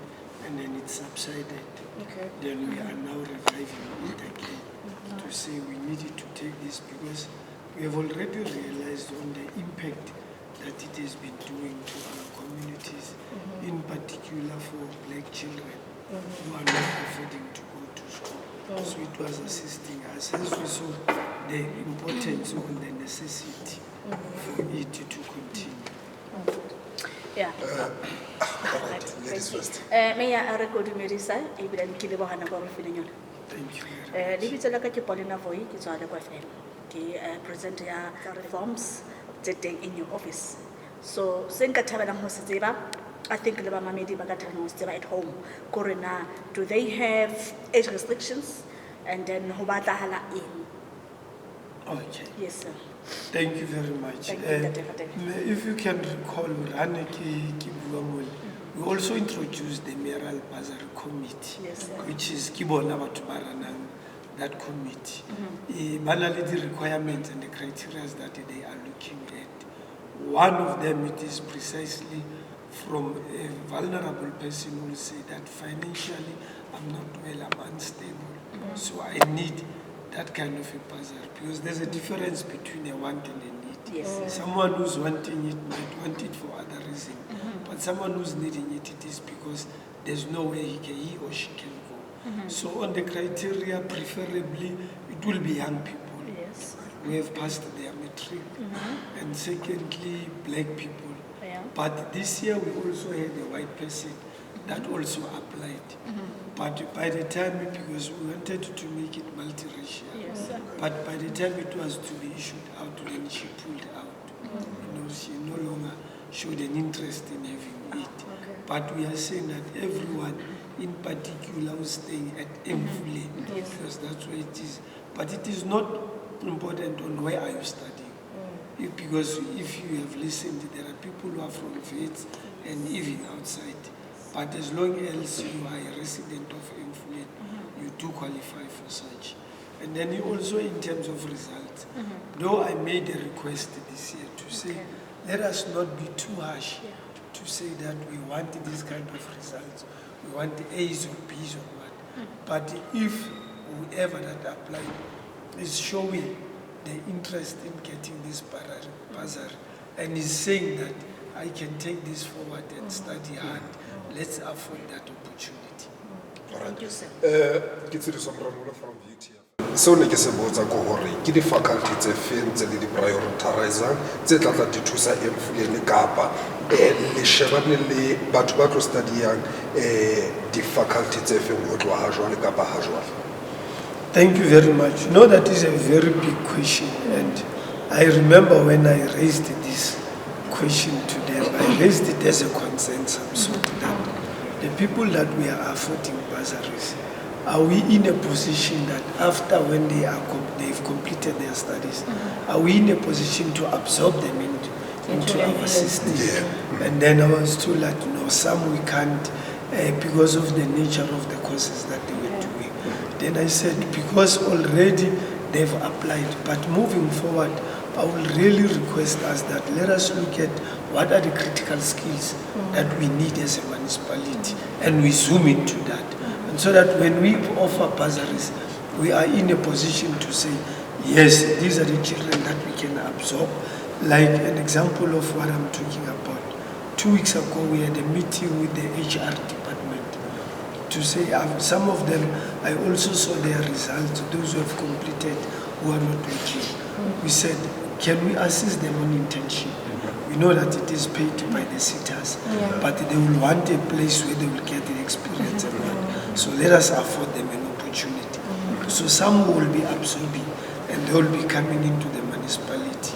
and then it subsided. Okay. Then we are now reviving it again to say we needed to take this because we have already realized on the impact that it has been doing to our communities, in particular for black children who are not affording to go to school. So it was assisting us as we saw the importance or the necessity for it to continue. Yeah. Alright, ladies first. Meya a re ko dumedisa e bila ke le bohana go re file nyona. Thank you. Lebitso la ka ke Paulina Voi ke tswa le kwa FM. Ke present ya reforms tse teng in your office. So se nka thabelang ho se tseba, I think le ba mamedi ba ka thabelang ho se tseba at home. Gore na do they have age restrictions and then ho batlahala eng? Okay. Yes sir. Thank you very much. Thank you, If you can recall, we also introduced the Mayoral Bursary Committee, Yes, sir. which is Kibona Batubaranang, that committee. The requirements and the criteria that they are looking at. One of them, it is precisely from a vulnerable person who will say that financially I'm not well, I'm unstable. So I need that kind of a bursary because there's a difference between a want and a need. Yes. Someone who's wanting it might want it for other reasons, but someone who's needing it, it is because there's no way he or she can go. So on the criteria, preferably, it will be young people Yes. who have passed their matric, and secondly, black people. Yeah. But this year we also had a white person that also applied. But by the time, because we wanted to make it multiracial, Yes, sir. but by the time it was to be issued out, then she pulled out. You know, she no longer showed an interest in having it. But we are saying that everyone, in particular, who's staying at Emfuleni, because that's where it is. But it is not important on where are you studying. Because if you have listened, there are people who are from Faith and even outside. But as long as you are a resident of Emfuleni, you do qualify for such. And then also in terms of results, though I made a request this year to say, let us not be too harsh to say that we want this kind of results, we want the A's or B's or what. But if whoever that applied is showing the interest in getting this bursary and is saying that I can take this forward and study hard, let's afford that opportunity. Thank you, sir. So ne ke se botsa go hore ke di faculty tse feng tse le di prioritize tse tla di thusa Emfuleni Kapa le shebane le batho ba tlo studyang di faculty tse feng ho tloha ha jwale kapa ha jwale. Thank you very much. No, that is a very big question, and I remember when I raised this question to them, I raised it as a consensus that the people that we are affording bursaries, are we in a position that after when they've completed their studies, are we in a position to absorb them into our system? And then I was told that no, some we can't because of the nature of the courses that they were doing. Then I said, because already they've applied, but moving forward, I will really request us that let us look at what are the critical skills that we need as a municipality, and we zoom into that. And so that when we offer bursaries, we are in a position to say, yes, these are the children that we can absorb. Like an example of what I'm talking about. 2 weeks ago, we had a meeting with the HR department to say some of them, I also saw their results, those who have completed, who are not working. We said, can we assist them on internship? We know that it is paid by the sitters, but they will want a place where they will get the experience and what. So let us afford them an opportunity. So some will be absorbing and they will be coming into the municipality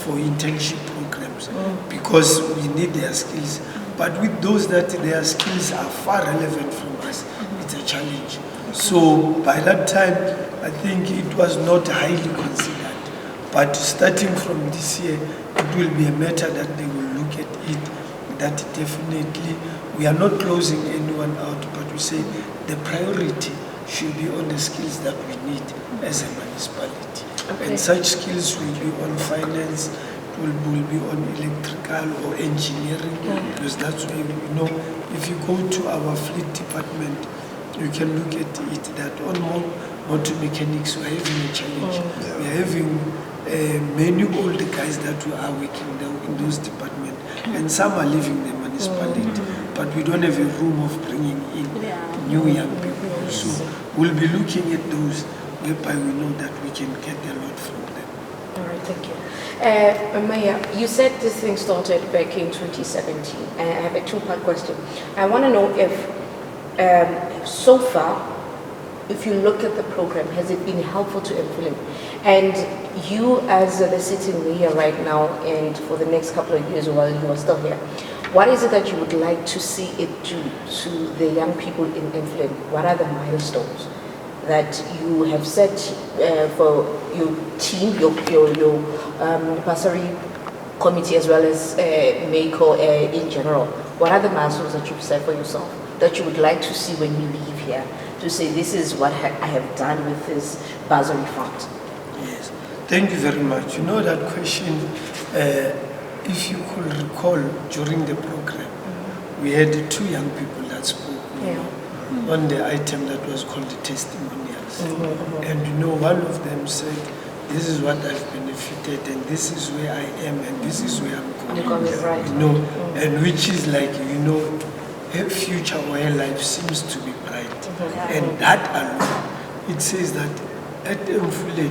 for internship programs because we need their skills. But with those that their skills are far relevant from us, it's a challenge. So by that time, I think it was not highly considered. But starting from this year, it will be a matter that they will look at it, that definitely we are not closing anyone out, but we say the priority should be on the skills that we need as a municipality. And such skills will be on finance, will be on electrical or engineering, because that's where, you know, if you go to our fleet department, you can look at it that on motor mechanics we are having a challenge. We are having many old guys that are working in those departments, and some are leaving the municipality, but we don't have a room of bringing in new young people. So we'll be looking at those whereby we know that we can get a lot from them. All right, thank you. Maya, you said this thing started back in 2017. I have a two-part question. I want to know if, so far, if you look at the program, has it been helpful to Emfuleni? And you as the sitting mayor right now and for the next couple of years while you are still here, what is it that you would like to see it do to the young people in Emfuleni? What are the milestones that you have set for your team, your bursary committee as well as Mayco in general? What are the milestones that you've set for yourself that you would like to see when you leave here, to say this is what I have done with this bursary fund? Yes, thank you very much. You know that question, if you could recall during the program, we had two young people that spoke on the item that was called the testimonials. And you know, one of them said, this is what I've benefited and this is where I am and this is where I'm going. Right. You know, and which is like, you know, a future where life seems to be bright. And that alone, it says that at Emfuleni,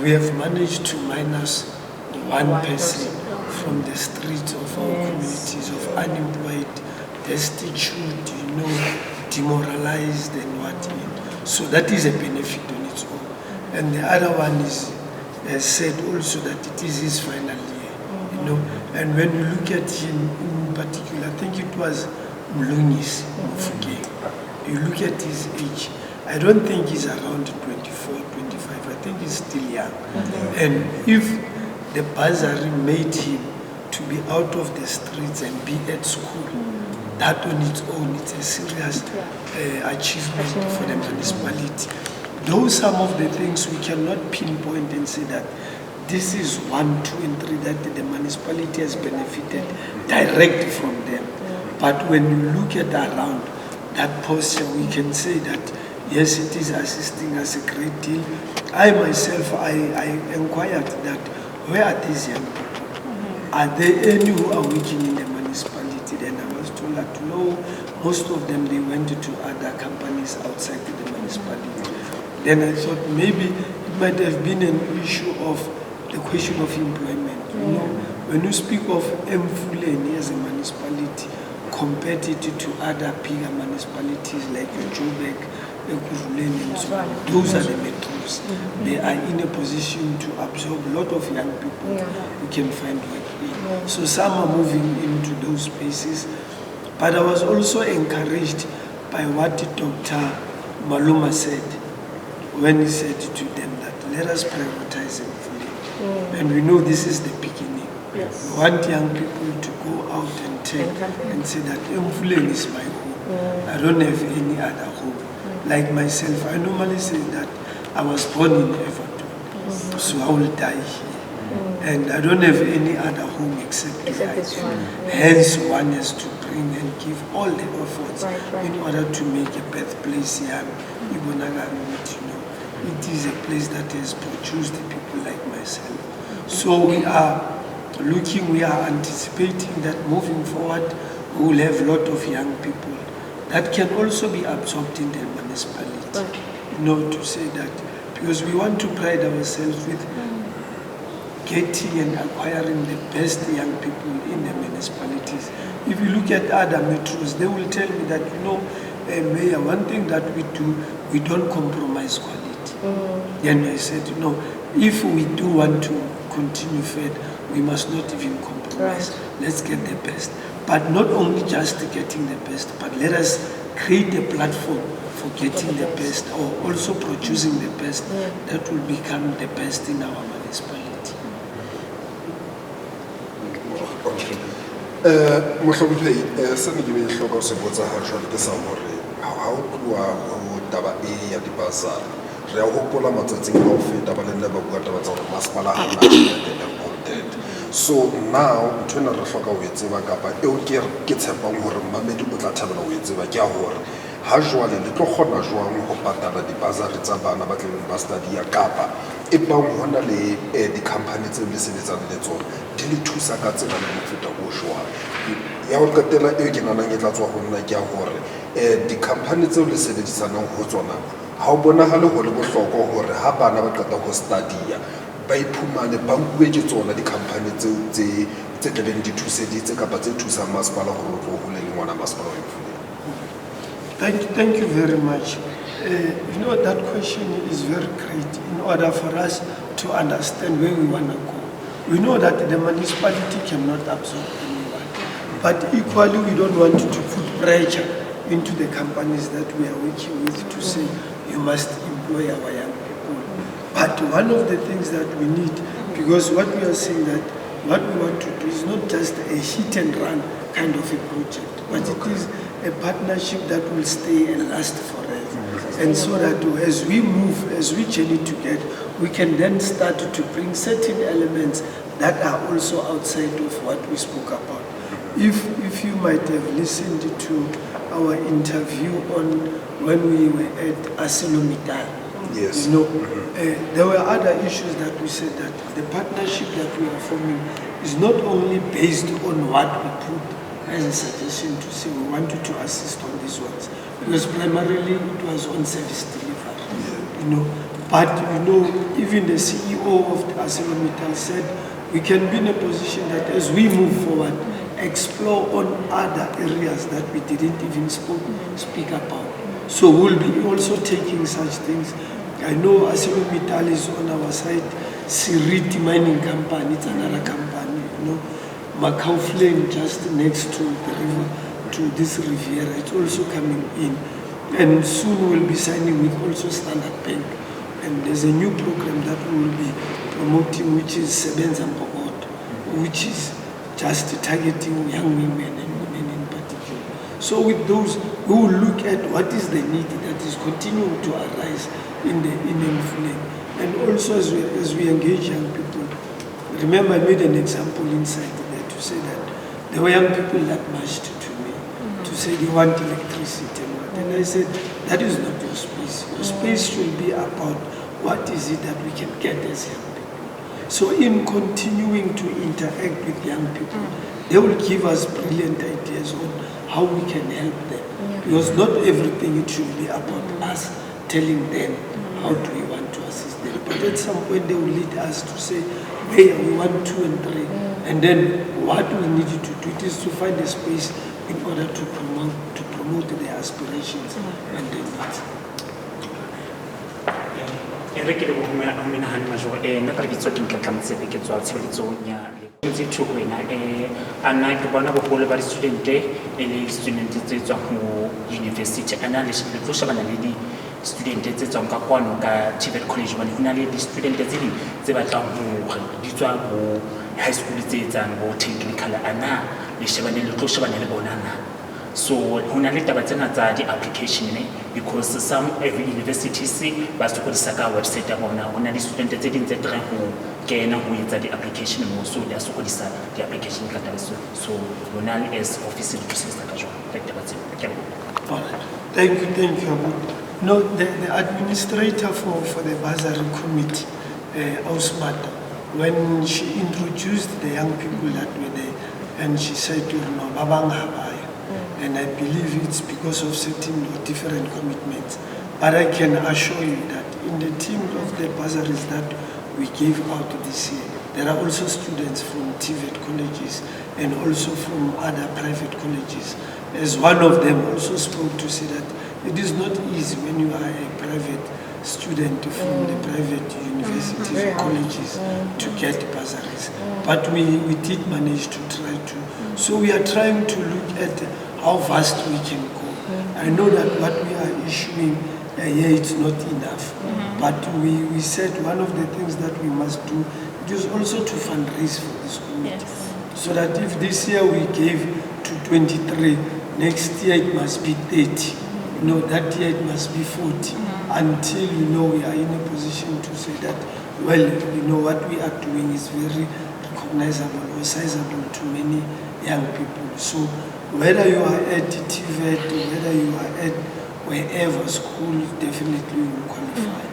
we have managed to minus one person from the streets of our communities, of unemployed, destitute, you know, demoralized and what. So that is a benefit on its own. And the other one is said also that it is his final year, you know. And when you look at him in particular, I think it was Mlungis Mufuke. You look at his age, I don't think he's around 24, 25. I think he's still young. And if the bursary made him to be out of the streets and be at school, that on its own, it's a serious achievement for the municipality. Those some of the things we cannot pinpoint and say that this is 1, 2, and 3 that the municipality has benefited directly from them. But when you look at around that posture, we can say that yes, it is assisting us a great deal. I myself, I inquired that where are these young people? Are there any who are working in the municipality? Then I was told that no, most of them, they went to other companies outside the municipality. Then I thought maybe it might have been an issue of the question of employment. You know, when you speak of Emfuleni as a municipality, compared it to other bigger municipalities like Joburg, Ekurhuleni, and so on, those are the metros. They are in a position to absorb a lot of young people who can find work in. So some are moving into those spaces. But I was also encouraged by what Dr. Maluma said when he said to them that let us prioritize Emfuleni. And we know this is the beginning. We want young people to go out and take and say that Emfuleni is my home. I don't have any other home. Like myself, I normally say that I was born in Everton, so I will die here. And I don't have any other home except this one. Hence, one has to bring and give all the efforts in order to make a birthplace here. It is a place that has produced people like myself. So we are looking, we are anticipating that moving forward, we will have a lot of young people that can also be absorbed in the municipality. You know, to say that, because we want to pride ourselves with getting and acquiring the best young people in the municipalities. If you look at other metros, they will tell me that, you know, Mayor, one thing that we do, we don't compromise quality. Then I said, you know, if we do want to continue further, we must not even compromise. Let's get the best. But not only just getting the best, but let us create a platform for getting the best, or also producing the best that will become the best in our municipality. Mohlomphehi, se ne ke be hloka ho se botsa ha jwale ke sa hore ha o tloha ho taba ya dibasari, re a hopola matsatsing kaofela ba le nna ba bua taba tsa hore masepala ha ona So now ntho ena re hloka ho e tseba kapa eo ke tshepang hore mmamedi o tla thabela ho e tseba ke ya hore ha jwale le tlo kgona jwang ho patala di-bursary tsa bana ba tlebeng ba studia kapa e bang hona le di-company tseo le sebetsang le tsona di le thusa ka tsela le mofuta o jwang. Ya ho qetela eo ke nanang e tla tswa ho nna ke ya hore di-company tseo le sebedisanang ho tsona ha o bonahale ho le bohlokwa hore ha bana ba qeta ho studia ba iphumane ba nkuwe ke tsona di-company tseo tse tlebeng di thuseditse kapa tse thusang masepala hore o tlo hole le ngwana masepala wa Emfuleni. Thank you very much. You know, that question is very great in order for us to understand where we want to go. We know that the municipality cannot absorb anyone, but equally we don't want to put pressure into the companies that we are working with to say you must employ our young people. But one of the things that we need, because what we are saying that what we want to do is not just a hit and run kind of a project, but it is a partnership that will stay and last forever. And so that as we move, as we journey together, we can then start to bring certain elements that are also outside of what we spoke about. If you might have listened to our interview on when we were at ArcelorMittal, yes. You know, there were other issues that we said that the partnership that we are forming is not only based on what we put as a suggestion to say we wanted to assist on these ones, because primarily it was on service delivery, you know. But you know, even the CEO of the ArcelorMittal said we can be in a position that as we move forward, explore on other areas that we didn't even speak about. So we'll be also taking such things. I know ArcelorMittal is on our side. Siriti Mining Company, it's another company, you know. Mayoral just next to the river, to this Riviera, it's also coming in. And soon we'll be signing with also Standard Bank. And there's a new program that we will be promoting, which is Sebenza Mpokot, which is just targeting young women and women in particular. So with those, we will look at what is the need that is continuing to arise in Emfuleni. And also as we engage young people, remember I made an example inside there to say that there were young people that marched to me to say they want electricity. And I said, that is not your space. Your space should be about what is it that we can get as young people. So in continuing to interact with young people, they will give us brilliant ideas on how we can help them. Because not everything it should be about us telling them how do we want to assist them. But at some point they will lead us to say, hey, we want 2 and 3. And then what we need to do it is to find a space in order to promote their aspirations and their needs. Enrique le bohome a menahane majoro nna ka lebitso ke Ntletlamtsebe ke tswa tshebeletsong ya le thuto wena ana ke bona boholo ba di-studente e le di-studente tse tswang ho university ana le tlo shebana le di-studente tse tswang ka kwano ka TVET college hobane ho na le di-studente tse ding tse batlang hore di tswa ho high school tse etsang bo technical ana le shebane le tlo shebana le bona na. So ho na le taba tsena tsa di-application because some every universities ba sokodisa ka website ya bona ho na le student tse ding tse trying ho kena ho etsa di-application mo so di a sokodisa di-application ka taba so lona as office di thusa ka jwang ka taba tsena ke a Thank you. No, the administrator for the bursary committee, Ausmata, when she introduced the young people that were there, and she said to her, no, Babang Habai. And I believe it's because of certain different commitments. But I can assure you that in the team of the bursaries that we gave out this year, there are also students from TVET colleges and also from other private colleges. As one of them also spoke to say that it is not easy when you are a private student from the private universities or colleges to get bursaries. But we did manage to try to. So we are trying to look at how vast we can go. I know that what we are issuing here it's not enough. But we said one of the things that we must do is also to fundraise for this community. So that if this year we gave to 23, next year it must be 30. No, that year it must be 40. Until we are in a position to say that, well, what we are doing is very recognizable or sizable to many young people. So whether you are at TVET or whether you are at wherever school, definitely you will qualify.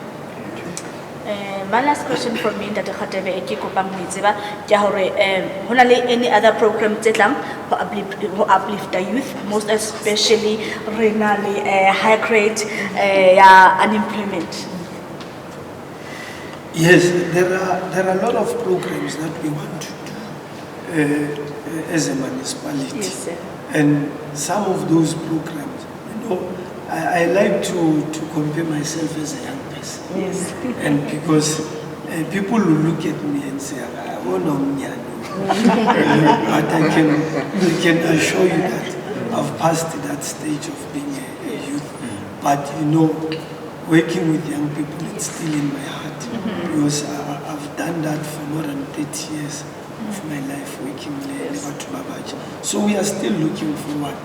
My last question from me, Dr. Khatebe, ke kopang ho tseba ke hore ho na le any other program tse tlang ho uplift the youth, most especially renally high rate unemployment. Yes, there are a lot of programs that we want to do as a municipality. Yes, sir. And some of those programs, I like to compare myself as a young person. Yes. And because people will look at me and say, oh no, but I can assure you that I've passed that stage of being a youth. But working with young people, it's still in my heart. Because I've done that for more than 30 years of my life, working with Babaji. So we are still looking forward.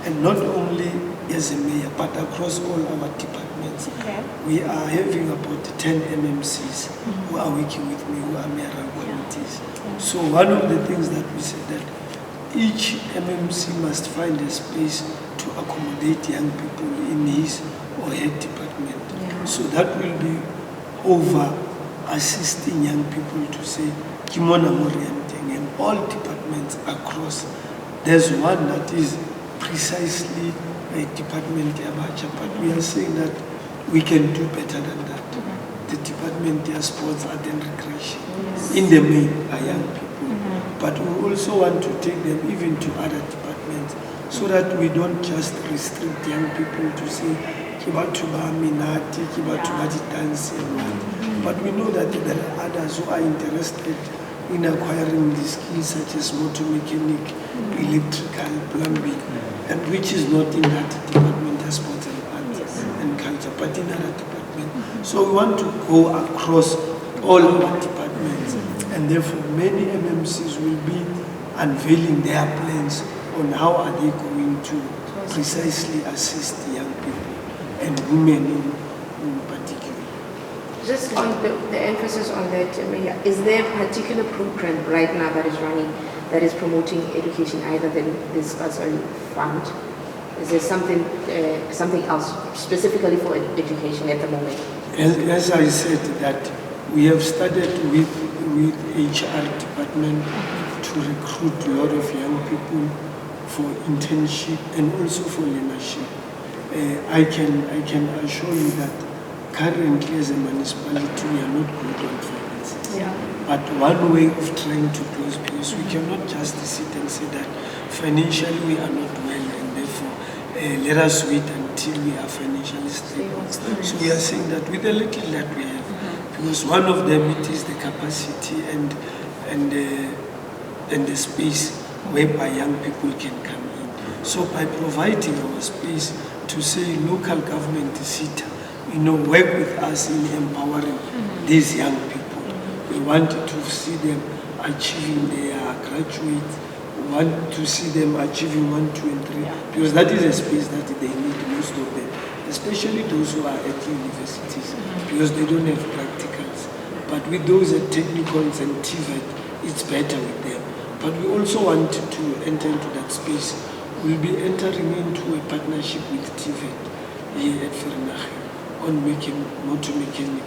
And not only as a mayor, but across all our departments. Okay. We are having about 10 MMCs who are working with me, who are mayoral committees. So one of the things that we said that each MMC must find a space to accommodate young people in his or her department. So that will be over assisting young people to say, Kimona Morianteng, and all departments across. There's one that is precisely a department Abacha, but we are saying that we can do better than that. The department of sports, art and recreation, in the main are young people. But we also want to take them even to other departments so that we don't just restrict young people to say, Kibatuba Minati, Kibatuba dancing. But we know that there are others who are interested in acquiring the skills such as motor mechanic, electrical, plumbing, and which is not in that department of sports and arts and culture, but in other departments. So we want to go across all our departments, and therefore many MMCs will be unveiling their plans on how are they going to precisely assist young people and women in particular. Just on the emphasis on that, is there a particular program right now that is running that is promoting education other than this bursary fund? Is there something else specifically for education at the moment? As I said, that we have started with HR department to recruit a lot of young people for internship and also for leadership. I can assure you that currently as a municipality we are not good on finances. But one way of trying to close because we cannot just sit and say that financially we are not well and therefore let us wait until we are financially stable. So we are saying that with the little that we have, because one of them it is the capacity and the space whereby young people can come in. So by providing our space to say local government sit, work with us in empowering these young people. We want to see them achieving their graduates. We want to see them achieving 1, 2, and 3, because that is a space that they need most of them, especially those who are at universities, because they don't have practicals. But with those at technicals and TVET, it's better with them. But we also want to enter into that space. We'll be entering into a partnership with TVET here at Vereeniging on motor mechanic,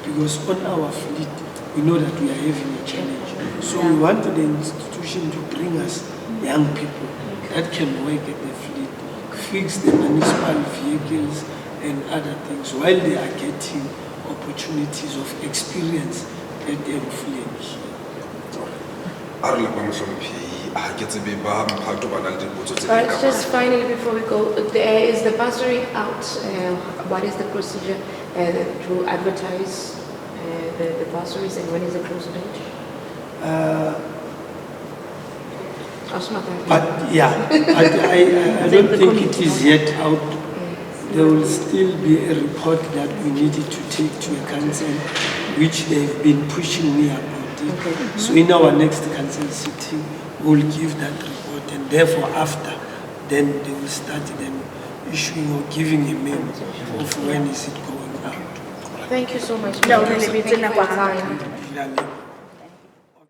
because on our fleet we know that we are having a challenge. So we want the institution to bring us young people that can work at the fleet, fix the municipal vehicles and other things while they are getting opportunities of experience at Emfuleni. Just finally, before we go, there is the bursary out. What is the procedure to advertise the bursaries, and when is the close date? I don't think it is yet out. There will still be a report that we needed to take to a council, which they've been pushing me about it. Okay. So in our next council sitting, we'll give that report, and therefore after, then they will start then issuing or giving a memo of when is it going out. Thank you so much. Yeah, Thank you for your time.